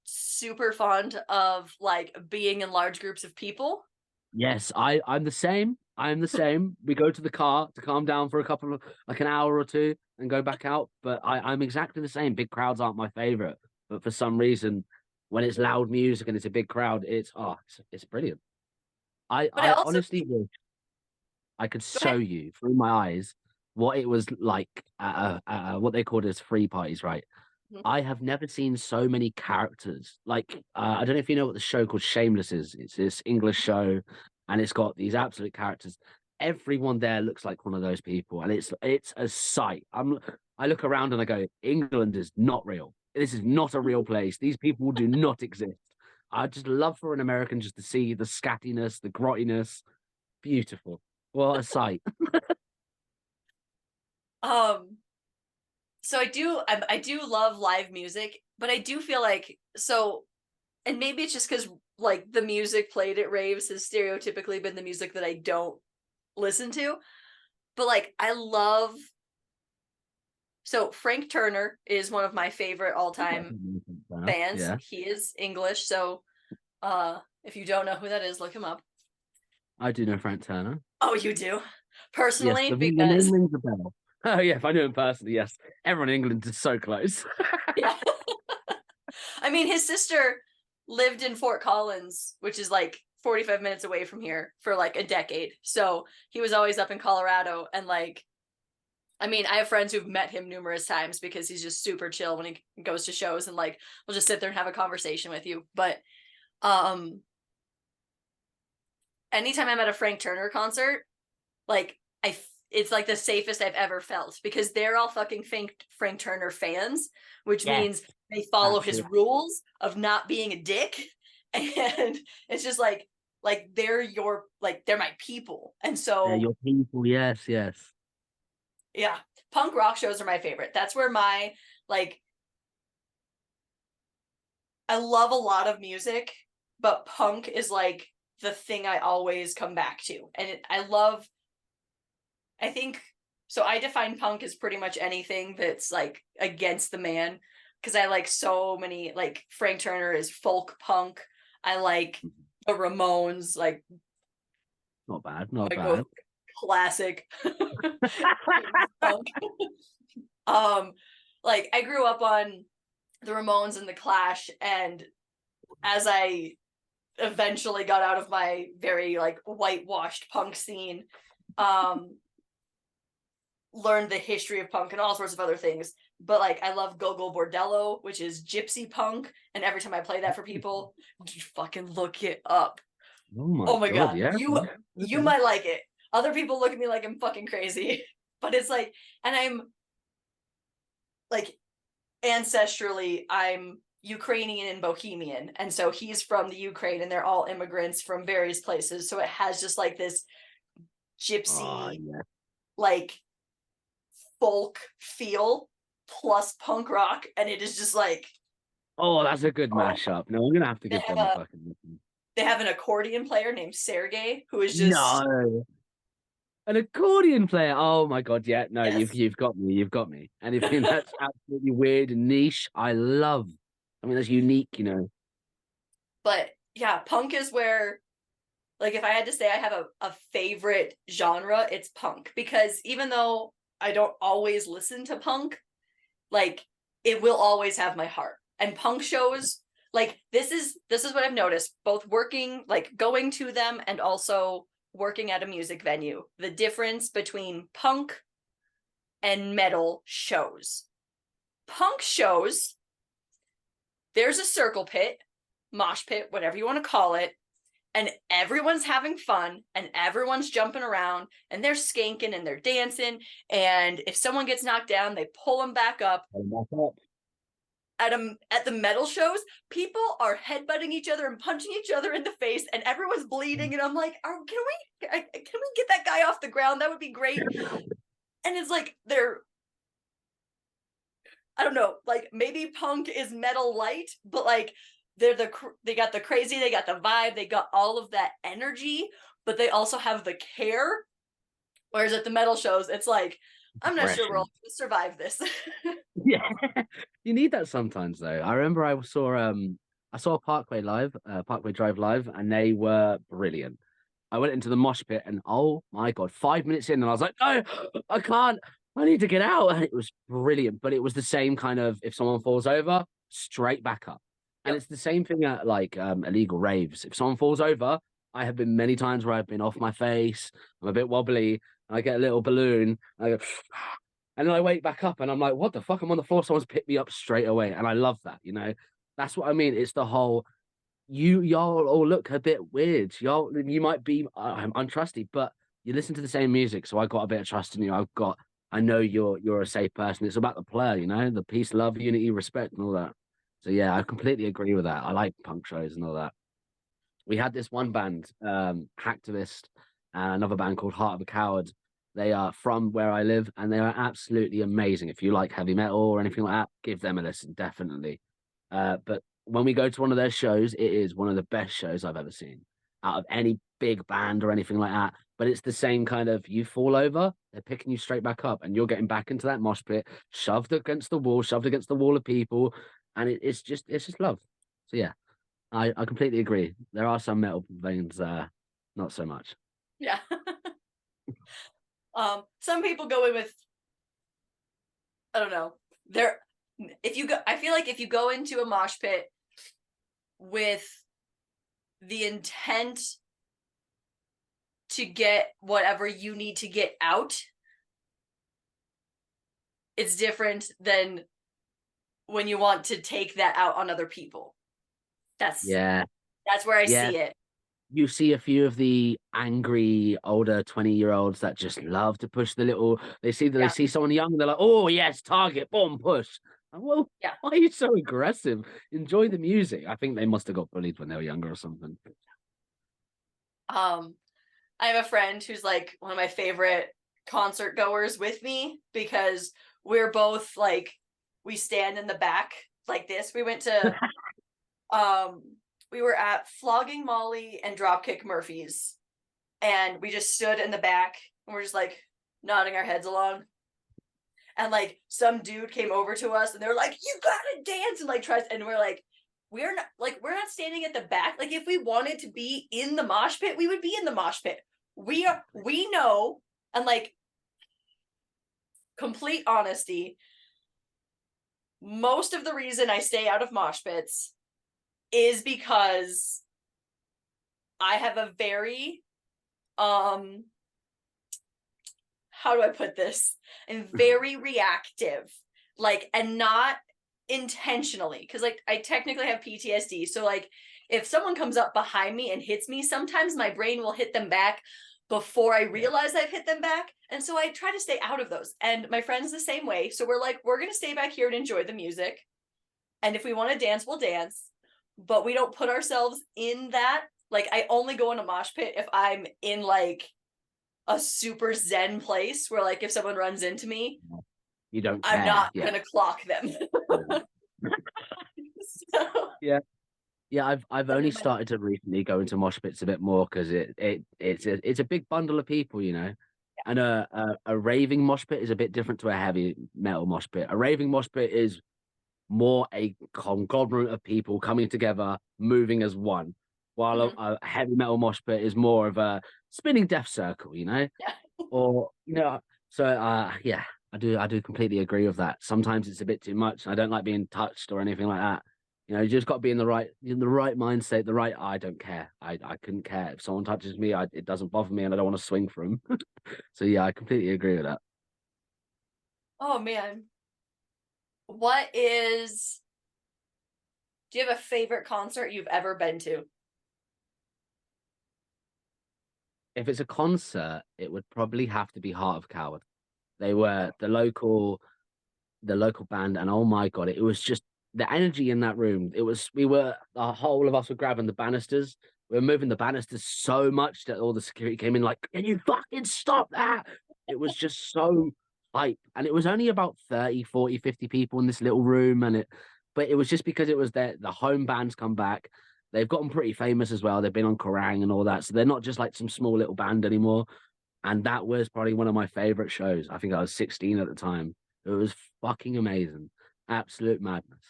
super fond of like being in large groups of people. Yes, I'm the same. I'm the same. We go to the car to calm down for a couple of like an hour or two and go back out. But I'm exactly the same. Big crowds aren't my favorite. But for some reason, when it's loud music and it's a big crowd, it's brilliant. But I I also honestly wish I could go show ahead. you through my eyes what it was like at what they called as free parties, right? Mhm. I have never seen so many characters. Like, I don't know if you know what the show called Shameless is. It's this English show, and it's got these absolute characters. Everyone there looks like one of those people, and it's a sight. I look around and I go, England is not real. This is not a real place. These people do not exist. I just love for an American just to see the scattiness, the grottiness. Beautiful. What a sight. Um, so I do love live music, but I do feel like so, and maybe it's just because like the music played at raves has stereotypically been the music that I don't listen to. But like I love so Frank Turner is one of my favorite all-time bands. Yeah, He is English, so if you don't know who that is, look him up. I do know Frank Turner. Oh, you do? Yes, Personally, the name because rings a bell. Oh yeah, if I knew him personally, yes. Everyone in England is so close. yeah. I mean his sister lived in Fort Collins, which is like 45 minutes away from here for like a decade. So he was always up in Colorado and like I mean, I have friends who've met him numerous times because he's just super chill when he goes to shows and like we'll just sit there and have a conversation with you. But um anytime I'm at a Frank Turner concert, like it's like the safest I've ever felt because they're all fucking Frank Turner fans, which Yes, means they follow his absolutely. rules of not being a dick. And it's just like they're your like they're my people. And They're so your people. Yes, yes. yeah, punk rock shows are my favorite. That's where my like I love a lot of music, but punk is like the thing I always come back to. And I love I think so. I define punk as pretty much anything that's like against the man because I like so many like Frank Turner is folk punk. I like the Ramones, like Not bad, not I go bad. classic punk. Um, like I grew up on the Ramones and the Clash, and as I eventually got out of my very like whitewashed punk scene, um, learned the history of punk and all sorts of other things. But like I love Go Go Bordello, which is gypsy punk, and every time I play that for people, fucking look it up. Oh my Oh my God, god, yeah. you Okay. might like it. Other people look at me like I'm fucking crazy, but it's like, and I'm like ancestrally, I'm Ukrainian and Bohemian, and so he's from the Ukraine, and they're all immigrants from various places. So it has just like this Oh gypsy, yeah. like folk feel plus punk rock, and it is just like Oh, that's a good oh, mashup. No, I'm gonna have to they give have them a a fucking listen. they have an accordion player named Sergey who is just No. An accordion player. Oh my God, yeah. No, yes, you've got me. You've got me. Anything that's absolutely weird and niche, I love. I mean, that's unique, you know. but yeah, punk is where like if I had to say I have a favorite genre, it's punk because even though I don't always listen to punk, like it will always have my heart. And punk shows, like this is what I've noticed, both working, like going to them and also working at a music venue. The difference between punk and metal shows. Punk shows, there's a circle pit, mosh pit, whatever you want to call it, and everyone's having fun and everyone's jumping around and they're skanking and they're dancing. And if someone gets knocked down, they pull them back up. At the metal shows, people are headbutting each other and punching each other in the face, and everyone's bleeding. And I'm like, can we get that guy off the ground? That would be great. And it's like I don't know, like maybe punk is metal light, but like they got the crazy, they got the vibe, they got all of that energy, but they also have the care. Whereas at the metal shows, it's like I'm not sure we're all Aggression. going to survive this. Yeah, you need that sometimes though. I remember I saw Parkway Drive live, and they were brilliant. I went into the mosh pit, and oh my God, 5 minutes in, and I was like, no, I can't. I need to get out. And it was brilliant, but it was the same kind of, if someone falls over, straight back up. And Yep. it's the same thing at like illegal raves. If someone falls over, I have been many times where I've been off my face, I'm a bit wobbly, and I get a little balloon, and I go, and then I wake back up and I'm like, what the fuck? I'm on the floor. Someone's picked me up straight away. And I love that, you know? That's what I mean. It's the whole y'all all look a bit weird. You might be I'm untrusty, but you listen to the same music, so I got a bit of trust in you. I know you're a safe person. It's about the player, you know, the peace, love, unity, respect, and all that. So yeah, I completely agree with that. I like punk shows and all that. We had this one band, Hacktivist, and another band called Heart of a Coward. They are from where I live, and they are absolutely amazing. If you like heavy metal or anything like that, give them a listen, definitely. But when we go to one of their shows, it is one of the best shows I've ever seen out of any big band or anything like that. But it's the same kind of, you fall over, they're picking you straight back up, and you're getting back into that mosh pit, shoved against the wall of people, and it's just love. So yeah, I completely agree. There are some metal veins, not so much. Yeah. Some people go in with, I don't know. I feel like if you go into a mosh pit with the intent to get whatever you need to get out, it's different than when you want to take that out on other people. That's Yeah, where I yeah. see it. You see a few of the angry older 20-year-olds that just love to push the little, they Yeah. see someone young and they're like, oh yes, target, boom, push. And, well, Yeah. why are you so aggressive? Enjoy the music. I think they must have got bullied when they were younger or something. I have a friend who's like one of my favorite concert goers with me because we're both like, we stand in the back like this. We went to we were at Flogging Molly and Dropkick Murphys, and we just stood in the back and we're just like nodding our heads along. And like some dude came over to us and they were like, you gotta dance, and like tries, and we're not standing at the back. Like if we wanted to be in the mosh pit, we would be in the mosh pit. We know, and like complete honesty, most of the reason I stay out of mosh pits is because I have a very how do I put this? I'm very reactive, like, and not intentionally, because like I technically have PTSD. So like if someone comes up behind me and hits me, sometimes my brain will hit them back before I realize I've hit them back. And so I try to stay out of those. And my friend's the same way. So we're like, we're gonna stay back here and enjoy the music. And if we want to dance, we'll dance. But we don't put ourselves in that. Like I only go in a mosh pit if I'm in like a super zen place where like if someone runs into me, You don't I'm care. not Yeah. gonna clock them. So, Yeah. Yeah, I've and only then started to recently go into mosh pits a bit more because it's a big bundle of people, you know. And a raving mosh pit is a bit different to a heavy metal mosh pit. A raving mosh pit is more a conglomerate of people coming together, moving as one, while mhm. a heavy metal mosh pit is more of a spinning death circle, you know, Yeah. or you know. So yeah, I do completely agree with that. Sometimes it's a bit too much. I don't like being touched or anything like that. You know, you just got to be in the right mindset, the right. I don't care. I couldn't care if someone touches me. It doesn't bother me, and I don't want to swing for them. So yeah, I completely agree with that. Oh man. What is Do you have a favorite concert you've ever been to? If it's a concert, it would probably have to be Heart of Coward. They were the local band, and oh my God, it was just the energy in that room. The whole of us were grabbing the banisters. We were moving the banisters so much that all the security came in like, can you fucking stop that? It was just so hype. And it was only about 30, 40, 50 people in this little room. But it was just because it was the home band's come back. They've gotten pretty famous as well. They've been on Kerrang and all that. So they're not just like some small little band anymore. And that was probably one of my favorite shows. I think I was 16 at the time. It was fucking amazing. Absolute madness.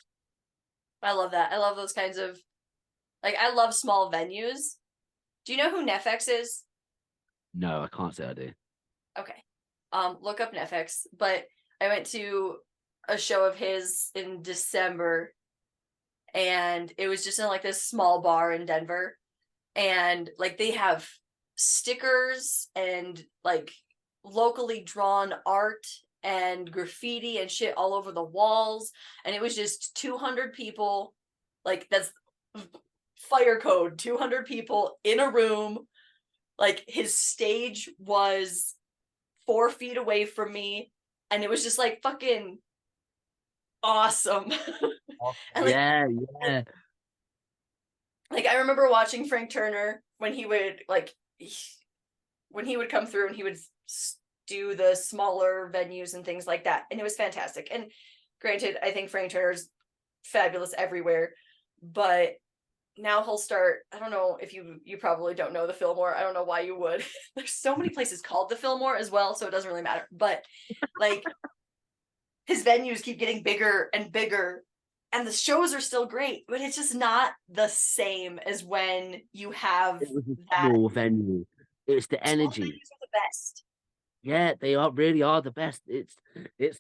I love that. I love those kinds of like I love small venues. Do you know who Nefex is? No, I can't say I do. Okay. Look up Nefex. But I went to a show of his in December, and it was just in like this small bar in Denver. And like they have stickers and like locally drawn art and graffiti and shit all over the walls. And it was just 200 people. Like that's fire code, 200 people in a room. Like his stage was 4 feet away from me, and it was just like fucking awesome. And Yeah, and, yeah. like I remember watching Frank Turner when he would when he would come through and he would do the smaller venues and things like that, and it was fantastic. And granted, I think Frank Turner's fabulous everywhere, but now he'll start. I don't know if you probably don't know the Fillmore. I don't know why you would. There's so many places called the Fillmore as well, so it doesn't really matter. But like his venues keep getting bigger and bigger, and the shows are still great, but it's just not the same as when you have It was a that. small venue. It's the Small energy. venues are the best. Yeah, they are really are the best. It's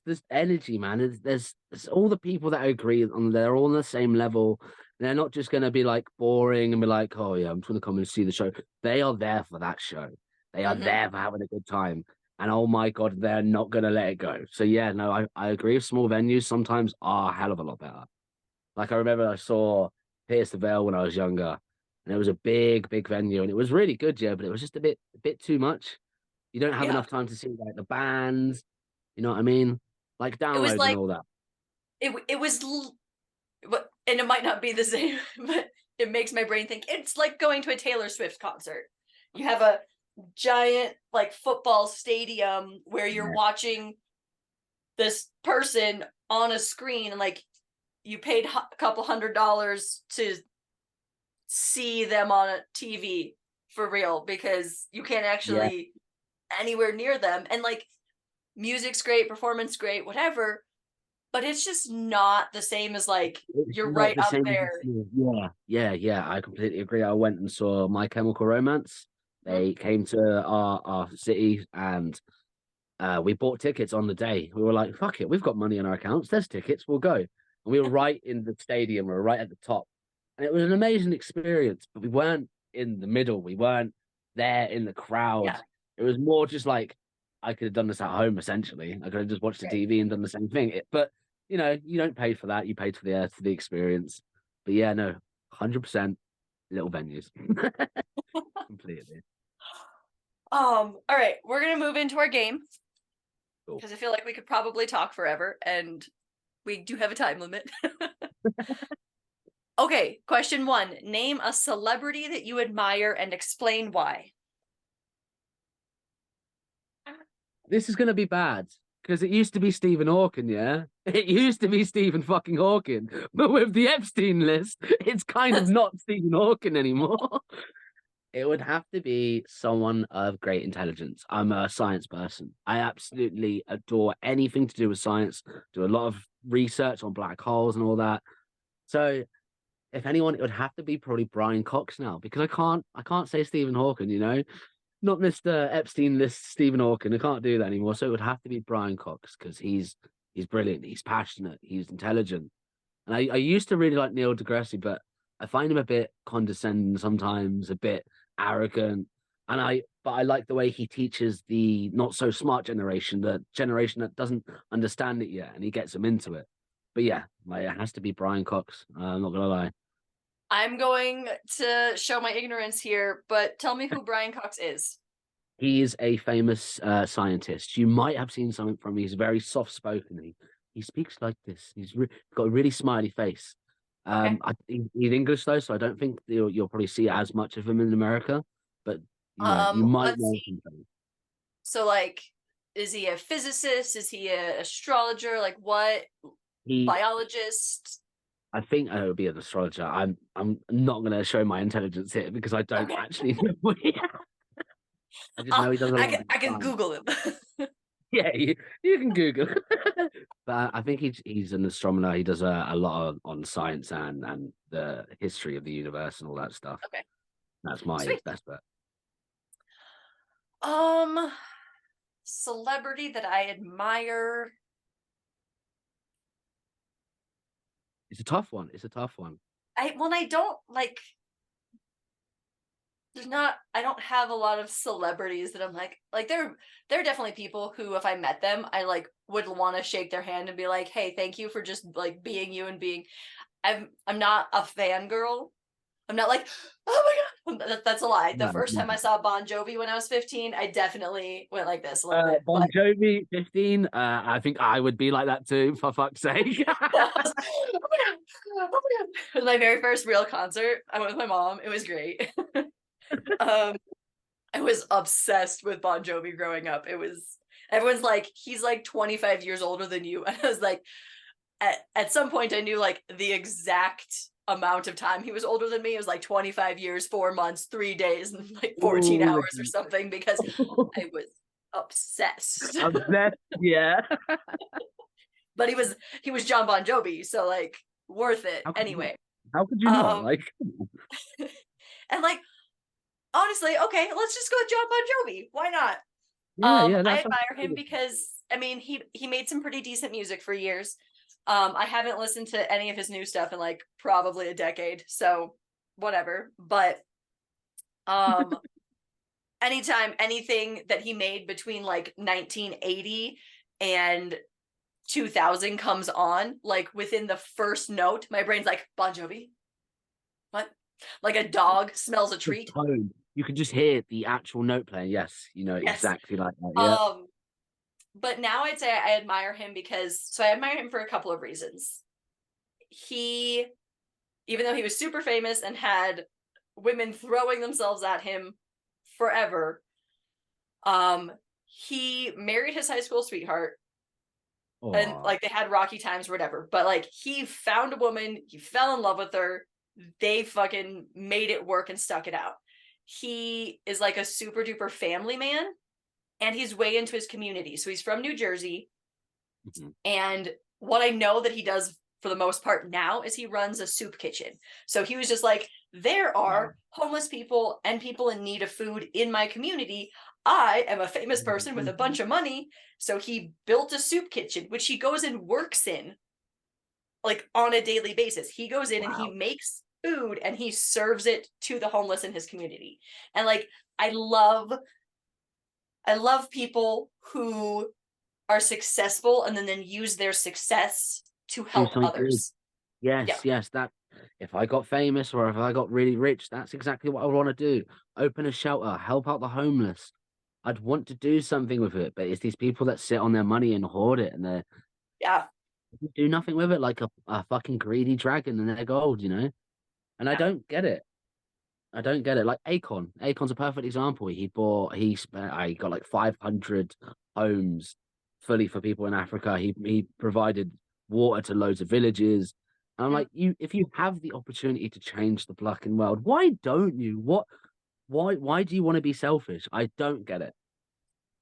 this energy, man. There's all the people that agree on. They're all on the same level. They're not just gonna be like boring and be like, oh yeah, I'm just gonna come and see the show. They are there for that show. They are Mm-hmm. there for having a good time. And oh my God, they're not gonna let it go. So yeah, no, I agree. Small venues sometimes are a hell of a lot better. Like I remember I saw Pierce the Veil when I was younger, and it was a big, big venue, and it was really good, yeah, but it was just a bit too much. You don't have Yeah, enough time to see like the bands, you know what I mean? Like it was downloads and like all that. it was, and it might not be the same, but it makes my brain think it's like going to a Taylor Swift concert. You have a giant like football stadium where you're Yeah, watching this person on a screen, and like you paid a couple $100 to see them on a TV for real, because you can't yeah. actually anywhere near them. And like music's great, performance great, whatever, but it's just not the same as like It's you're not right the up same as there. a small. Yeah, yeah, yeah. I completely agree. I went and saw My Chemical Romance. Mhm. They came to our city and we bought tickets on the day. We were like, fuck it, we've got money in our accounts. There's tickets, we'll go. And we were right in the stadium, we were right at the top. And it was an amazing experience, but we weren't in the middle. We weren't there in the Yeah, crowd. It was more just like I could have done this at home, essentially. I could have just watched the right. TV and done the same thing. But you don't pay for that. You paid for the experience. But yeah, no, 100% little venues. Completely. All right, we're gonna move into our game Cool. because I feel like we could probably talk forever, and we do have a time limit. Okay, question one. Name a celebrity that you admire and explain why. This is gonna be bad because it used to be Stephen Hawking, yeah. It used to be Stephen fucking Hawking, but with the Epstein list, it's kind of not Stephen Hawking anymore. It would have to be someone of great intelligence. I'm a science person. I absolutely adore anything to do with science. Do a lot of research on black holes and all that. So if anyone, it would have to be probably Brian Cox now because I can't say Stephen Hawking, not Mr. Epstein list Stephen Hawking. I can't do that anymore. So it would have to be Brian Cox because he's brilliant, he's passionate, he's intelligent. And I used to really like Neil deGrasse, but I find him a bit condescending sometimes, a bit arrogant. But I like the way he teaches the not so smart generation, the generation that doesn't understand it yet, and he gets them into it. But yeah, like, it has to be Brian Cox. I'm not gonna lie. I'm going to show my ignorance here, but tell me who Brian Cox is. He is a famous scientist. You might have seen something from him. He's very soft spoken. He speaks like this. Got a really smiley face. Okay. He's English though, so I don't think you'll probably see as much of him in America. But you might Let's know see. him. So like, is he a physicist? Is he an astrologer? Like what? He, Biologist? I think I would be an astrologer. I'm not going to show my intelligence here because I don't Okay. actually know. I just know he does a lot of I can science. Google him. Yeah, you can Google. But I think he's an astronomer. He does a lot on science and the history of the universe and all that stuff. Okay, That's my sweet. best bet. Um, celebrity that I admire. It's a tough one. It's a tough one. I don't like. There's not. I don't have a lot of celebrities that I'm like. There are definitely people who, if I met them, I like would want to shake their hand and be like, "Hey, thank you for just like being you and being." I'm not a fangirl. I'm not like, oh my god, that's a lie. The No, first no. time I saw Bon Jovi when I was 15, I definitely went like this a little bit. Bon But Jovi 15. I think I would be like that too, for fuck's sake. I was, oh my god, oh my god. It was my very first real concert. I went with my mom. It was great. um, I was obsessed with Bon Jovi growing up. It was everyone's like, he's like 25 years older than you. And I was like, at some point I knew like the exact amount of time he was older than me. It was like 25 years, 4 months, 3 days, and like 14 Ooh, hours or something because I was obsessed. obsessed. Yeah. But he was John Bon Jovi, so like worth it How could you, anyway. how could you not? Um Like, and like honestly, okay, let's just go with John Bon Jovi. Why not? yeah, yeah, I that's admire him because I mean he made some pretty decent music for years. I haven't listened to any of his new stuff in like probably a decade, so whatever. But um anytime anything that he made between like 1980 and 2000 comes on, like within the first note, my brain's like, Bon Jovi? What? Like a dog smells a the treat? tone. You can just hear the actual note playing. Yes, you know Yes. exactly like that. Yeah. But now I'd say I admire him I admire him for a couple of reasons. He, even though he was super famous and had women throwing themselves at him forever, he married his high school sweetheart and Oh, like they had rocky times or whatever, but like he found a woman, he fell in love with her, they fucking made it work and stuck it out. He is like a super duper family man and he's way into his community. So he's from New Jersey. mhm. And what I know that he does for the most part now is he runs a soup kitchen. So he was just like, there Wow. are homeless people and people in need of food in my community. I am a famous person with a bunch of money. So he built a soup kitchen, which he goes and works in like on a daily basis. He goes in and he Wow. makes food and he serves it to the homeless in his community. And like, I love people who are successful and then use their success to Do help something good. others. Yeah. Yes, yes. That if I got famous or if I got really rich, that's exactly what I want to do. Open a shelter, help out the homeless. I'd want to do something with it, but it's these people that sit on their money and hoard it and Yeah. they do nothing with it like a fucking greedy dragon and their gold, you know? And I Yeah. don't get it. I don't get it. Like Akon. Akon's a perfect example. He spent, I got like 500 homes fully for people in Africa. He provided water to loads of villages. And I'm Mhm. like, if you have the opportunity to change the fucking world, why don't you? Why do you want to be selfish? I don't get it.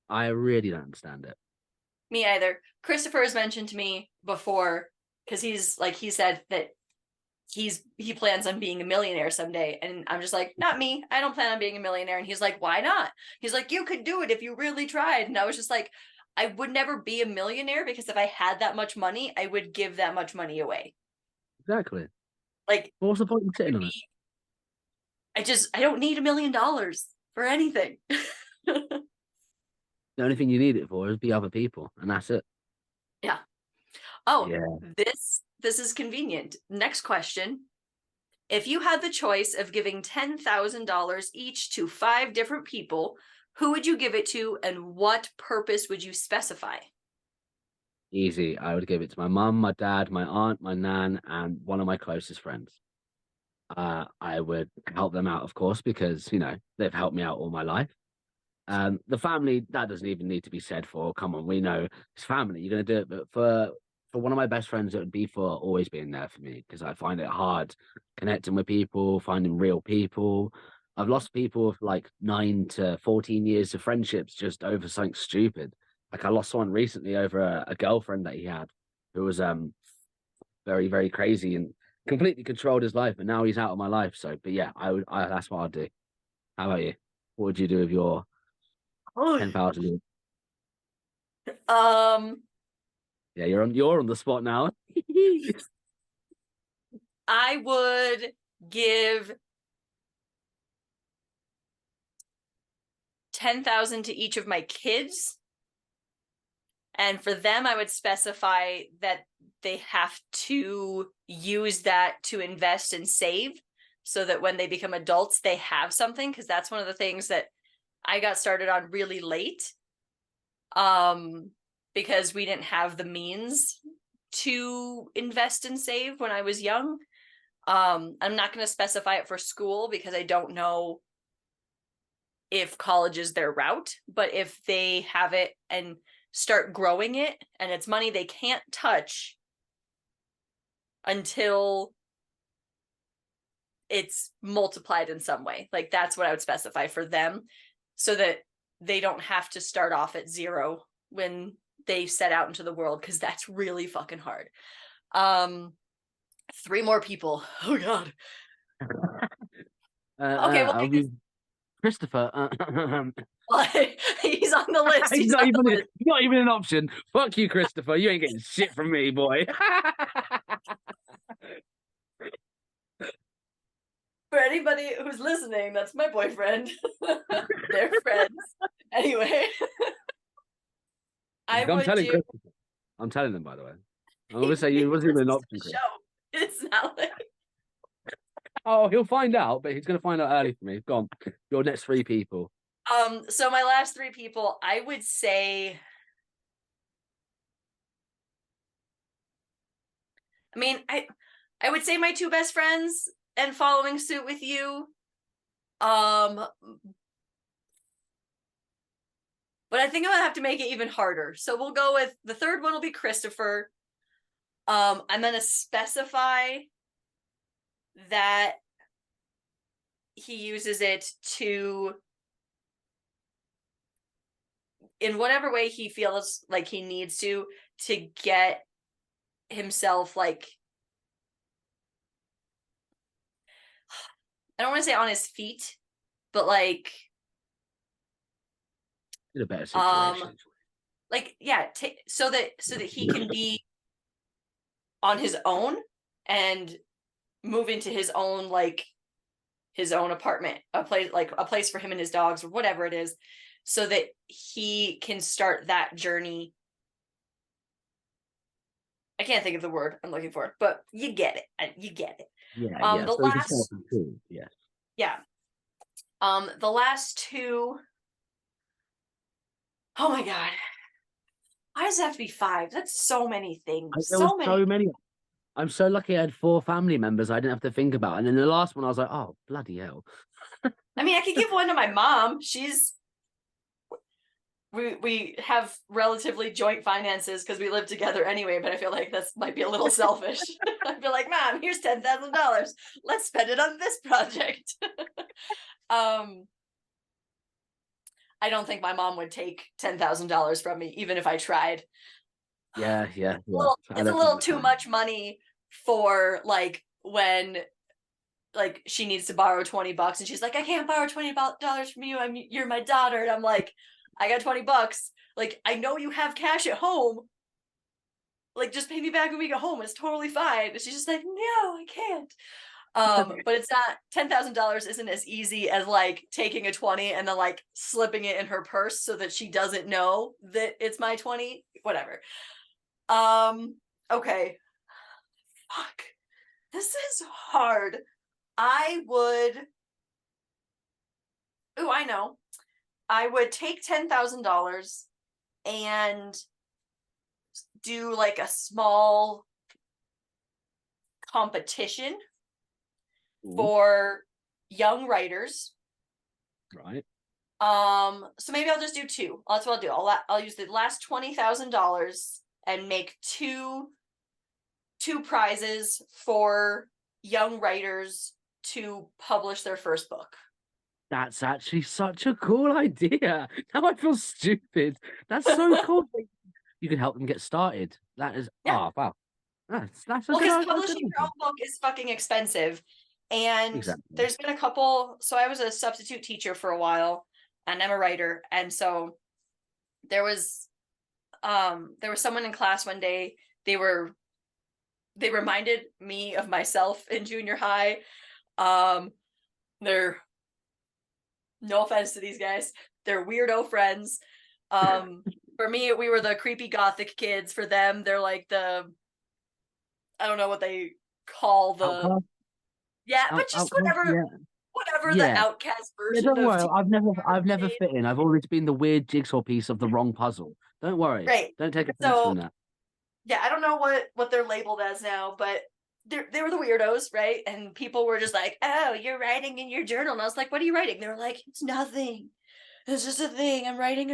I really don't understand it. Me either. Christopher has mentioned to me before because he said that he plans on being a millionaire someday, and I'm just like, not me, I don't plan on being a millionaire. And he's like, why not? He's like, you could do it if you really tried. And I was just like, I would never be a millionaire because if I had that much money I would give that much money away. Exactly. Like What's the point in it sitting would on it? be, I don't need $1 million for anything. The only thing you need it for is be other people, and that's it. Yeah. Oh, Yeah. this is convenient. Next question. If you had the choice of giving $10,000 each to 5 different people, who would you give it to and what purpose would you specify? Easy. I would give it to my mum, my dad, my aunt, my nan, and one of my closest friends. I would help them out, of course, because they've helped me out all my life. The family that doesn't even need to be said for. Come on, we know it's family. You're gonna do it, but for one of my best friends, it would be for always being there for me because I find it hard connecting with people, finding real people. I've lost people with like 9 to 14 years of friendships just over something stupid. Like I lost someone recently over a girlfriend that he had who was very, very crazy and completely controlled his life, but now he's out of my life. So, but yeah, that's what I'd do. How about you? What would you do with your Oh. 10,000? Um, Yeah, you're on the spot now. I would give 10,000 to each of my kids. And for them, I would specify that they have to use that to invest and save so that when they become adults, they have something. Because that's one of the things that I got started on really late. Because we didn't have the means to invest and save when I was young. I'm not going to specify it for school because I don't know if college is their route, but if they have it and start growing it and it's money they can't touch until it's multiplied in some way, like that's what I would specify for them so that they don't have to start off at zero when they set out into the world, because that's really fucking hard. 3 more people. Oh god. Okay, well, I'll be Christopher. he's on the list. He's not even an option. Fuck you, Christopher. You ain't getting shit from me, boy. For anybody who's listening, that's my boyfriend. They're friends. Anyway, I I'm would telling do. Christopher. I'm telling them, by the way. I'm gonna say you wasn't even an option, Chris. Show. It's not like. Oh, he'll find out, but he's gonna find out early for me. Go on, your next 3 people. So my last 3 people, I would say. I mean, I would say my 2 best friends and following suit with you. But I think I'm gonna have to make it even harder. So we'll go with the 3rd one will be Christopher. I'm gonna specify that he uses it to, in whatever way he feels like he needs to get himself, like, I don't want to say on his feet, but like In a better situation. like yeah, so that he can be on his own and move into his own, like his own apartment, a place for him and his dogs or whatever it is, so that he can start that journey. I can't think of the word I'm looking for, but you get it. You get it. Yeah. The So you can last, too. Yeah. yeah. The last 2. Oh my god. Why does it have to be 5? That's so many things. There was So many. so many. I'm so lucky I had 4 family members I didn't have to think about. And then the last one, I was like, oh, bloody hell. I mean, I could give one to my mom. We have relatively joint finances because we live together anyway, but I feel like that might be a little selfish. I feel like, Mom, here's $10,000. Let's spend it on this project. I don't think my mom would take $10,000 from me, even if I tried. Yeah. It's a little too much money for like when like she needs to borrow $20 and she's like, I can't borrow $20 from you. You're my daughter. And I'm like, I got $20. Like, I know you have cash at home. Like, just pay me back when we go home. It's totally fine. And she's just like, no, I can't. But it's not, $10,000 isn't as easy as like taking a 20 and then like slipping it in her purse so that she doesn't know that it's my 20, whatever. Okay. Fuck. This is hard. I know. I would take $10,000 and do like a small competition for young writers. Right. So maybe I'll just do 2. That's what I'll do. I'll use the last $20,000 and make two prizes for young writers to publish their first book. That's actually such a cool idea. Now I feel stupid. That's so cool. You can help them get started. That is, Yeah. oh wow, that's a Well, good, because a good publishing your idea. own book is fucking expensive. And Exactly. there's been a couple, so I was a substitute teacher for a while and I'm a writer. And so there was someone in class one day, they were they reminded me of myself in junior high. They're no offense to these guys, they're weirdo friends. For me, we were the creepy gothic kids. For them, they're like the I don't know what they call the Outcast, yeah, but just outcast. Yeah, whatever the yeah, outcast yeah. version Don't of worry. teenage I've never made. fit in. I've always been the weird jigsaw piece of the wrong puzzle. Don't worry. Right. Don't take offense from So that. yeah, I don't know what they're labeled as now, but they were the weirdos, right? And people were just like, "Oh, you're writing in your journal," and I was like, "What are you writing?" They were like, "It's nothing. It's just a thing. I'm writing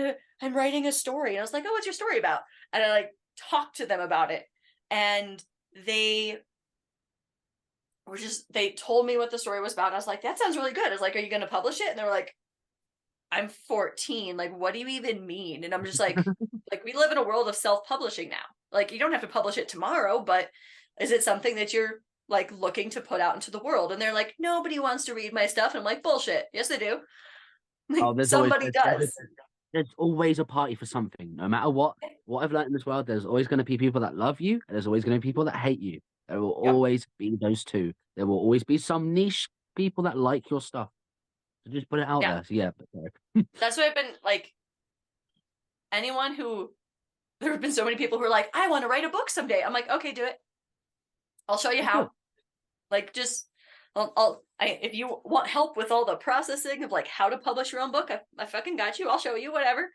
a story." And I was like, "Oh, what's your story about?" And I like talked to them about it, and they they told me what the story was about. I was like, "That sounds really good." I was like, "Are you going to publish it?" And they were like, "I'm 14. Like, what do you even mean?" And I'm just like we live in a world of self-publishing now. Like, you don't have to publish it tomorrow, but is it something that you're like looking to put out into the world? And they're like, "Nobody wants to read my stuff." And I'm like, "Bullshit. Yes, they do. Oh, Like, somebody does." there's always a party for something. No matter what I've learned in this world, there's always going to be people that love you, and there's always going to be people that hate you. There will Yep. always be those two. There will always be some niche people that like your stuff. So just put it out Yeah. there. So yeah, but That's what I've been like. Anyone who there have been so many people who are like, "I want to write a book someday." I'm like, "Okay, do it. I'll show you good. how." Like, just if you want help with all the processing of like how to publish your own book, I fucking got you. I'll show you whatever.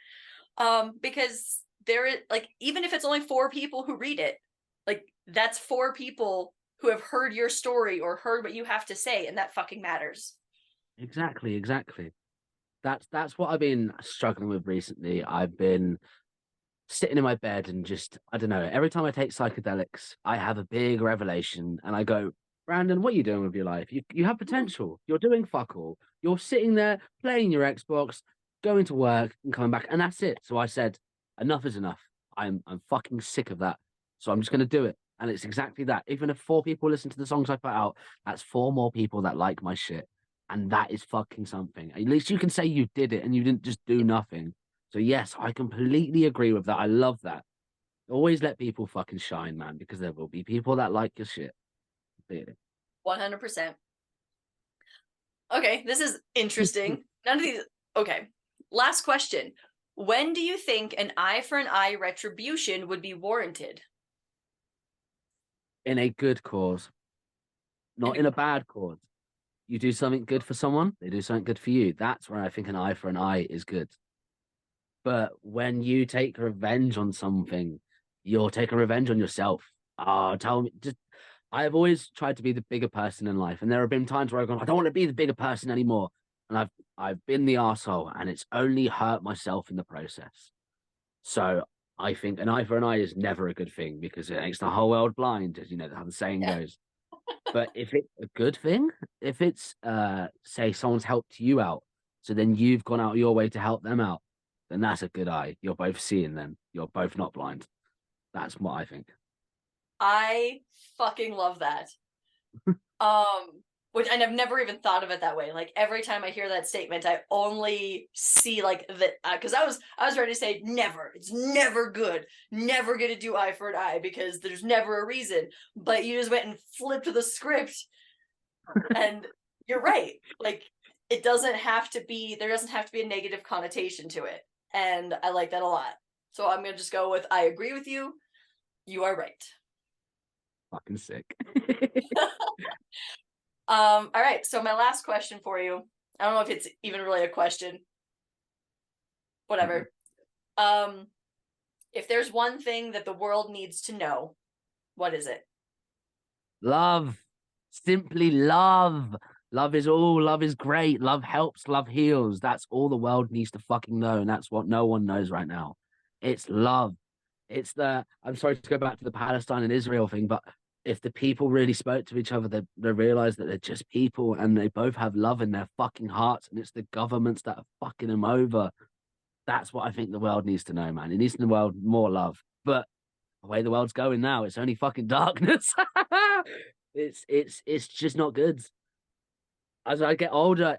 Because there is like, even if it's only 4 people who read it, like that's 4 people who have heard your story or heard what you have to say, and that fucking matters. Exactly, exactly. That's what I've been struggling with recently. I've been sitting in my bed and just I don't know. Every time I take psychedelics, I have a big revelation, and I go, Brandon, what are you doing with your life? You have potential. You're doing fuck all. You're sitting there playing your Xbox, going to work and coming back, and that's it. So I said, enough is enough. I'm fucking sick of that. So I'm just gonna do it. And it's exactly that. Even if 4 people listen to the songs I put out, that's 4 more people that like my shit. And that is fucking something. At least you can say you did it and you didn't just do nothing. So yes, I completely agree with that. I love that. Always let people fucking shine, man, because there will be people that like your shit. Really. 100%. Okay, this is interesting. None of these. Okay, last question. When do you think an eye for an eye retribution would be warranted? In a good cause, not in a bad cause. You do something good for someone, they do something good for you. That's where I think an eye for an eye is good. But when you take revenge on something, you're taking revenge on yourself. Oh, tell me, just I've always tried to be the bigger person in life, and there have been times where I've gone, I don't want to be the bigger person anymore, and I've been the asshole, and it's only hurt myself in the process. So I think an eye for an eye is never a good thing because it makes the whole world blind, as you know how the saying Yeah. goes. But if it's a good thing, if it's say someone's helped you out, so then you've gone out your way to help them out, then that's a good eye. You're both seeing then. You're both not blind. That's what I think. I fucking love that. Um, which and I've never even thought of it that way. Like every time I hear that statement, I only see like the because I was ready to say never. It's never good. Never gonna do eye for an eye because there's never a reason. But you just went and flipped the script, and you're right. Like it doesn't have to be. There doesn't have to be a negative connotation to it, and I like that a lot. So I'm gonna just go with I agree with you. You are right. Fucking sick. All right. So my last question for you. I don't know if it's even really a question. Whatever. Um, if there's one thing that the world needs to know, what is it? Love. Simply love. Love is all. Love is great. Love helps. Love heals. That's all the world needs to fucking know. And that's what no one knows right now. It's love. It's the, I'm sorry to go back to the Palestine and Israel thing, but if the people really spoke to each other, they realize that they're just people and they both have love in their fucking hearts, and it's the governments that are fucking them over. That's what I think the world needs to know, man. It needs to know the world more love. But the way the world's going now, it's only fucking darkness. It's just not good. As I get older,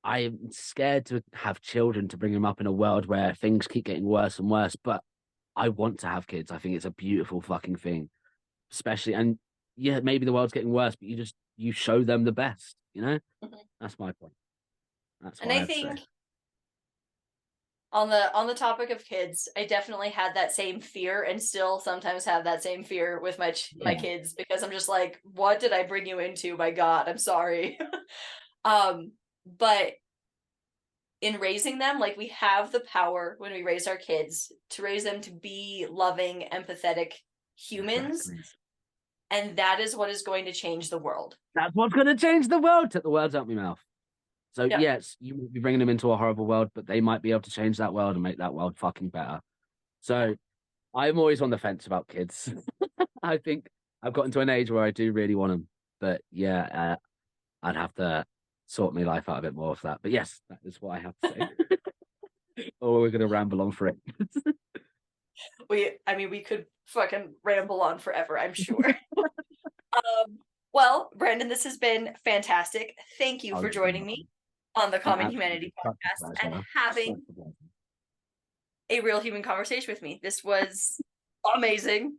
I'm scared to have children to bring them up in a world where things keep getting worse and worse. But I want to have kids. I think it's a beautiful fucking thing, especially. And yeah, maybe the world's getting worse, but you show them the best. You know, Mhm. that's my point. That's And what I I have to say. think on the topic of kids, I definitely had that same fear and still sometimes have that same fear with my Yeah, kids because I'm just like, what did I bring you into? My God, I'm sorry. But in raising them, like we have the power when we raise our kids to raise them to be loving, empathetic humans, exactly. and that is what is going to change the world. That's what's going to change the world. Took the words out of my mouth. So Yeah. yes, you might be bringing them into a horrible world, but they might be able to change that world and make that world fucking better. Yeah. So I'm always on the fence about kids. I think I've gotten to an age where I do really want them, but yeah, I'd have to sort my life out a bit more for that. But yes, that is what I have to say. Or we're gonna ramble on for it. I mean, we could fucking ramble on forever, I'm sure. Well, Brandon, this has been fantastic. Thank you Oh, for you've been joining me on the an Common absolutely Humanity such a podcast and pleasure. Such having a pleasure. a real human conversation with me. This was amazing.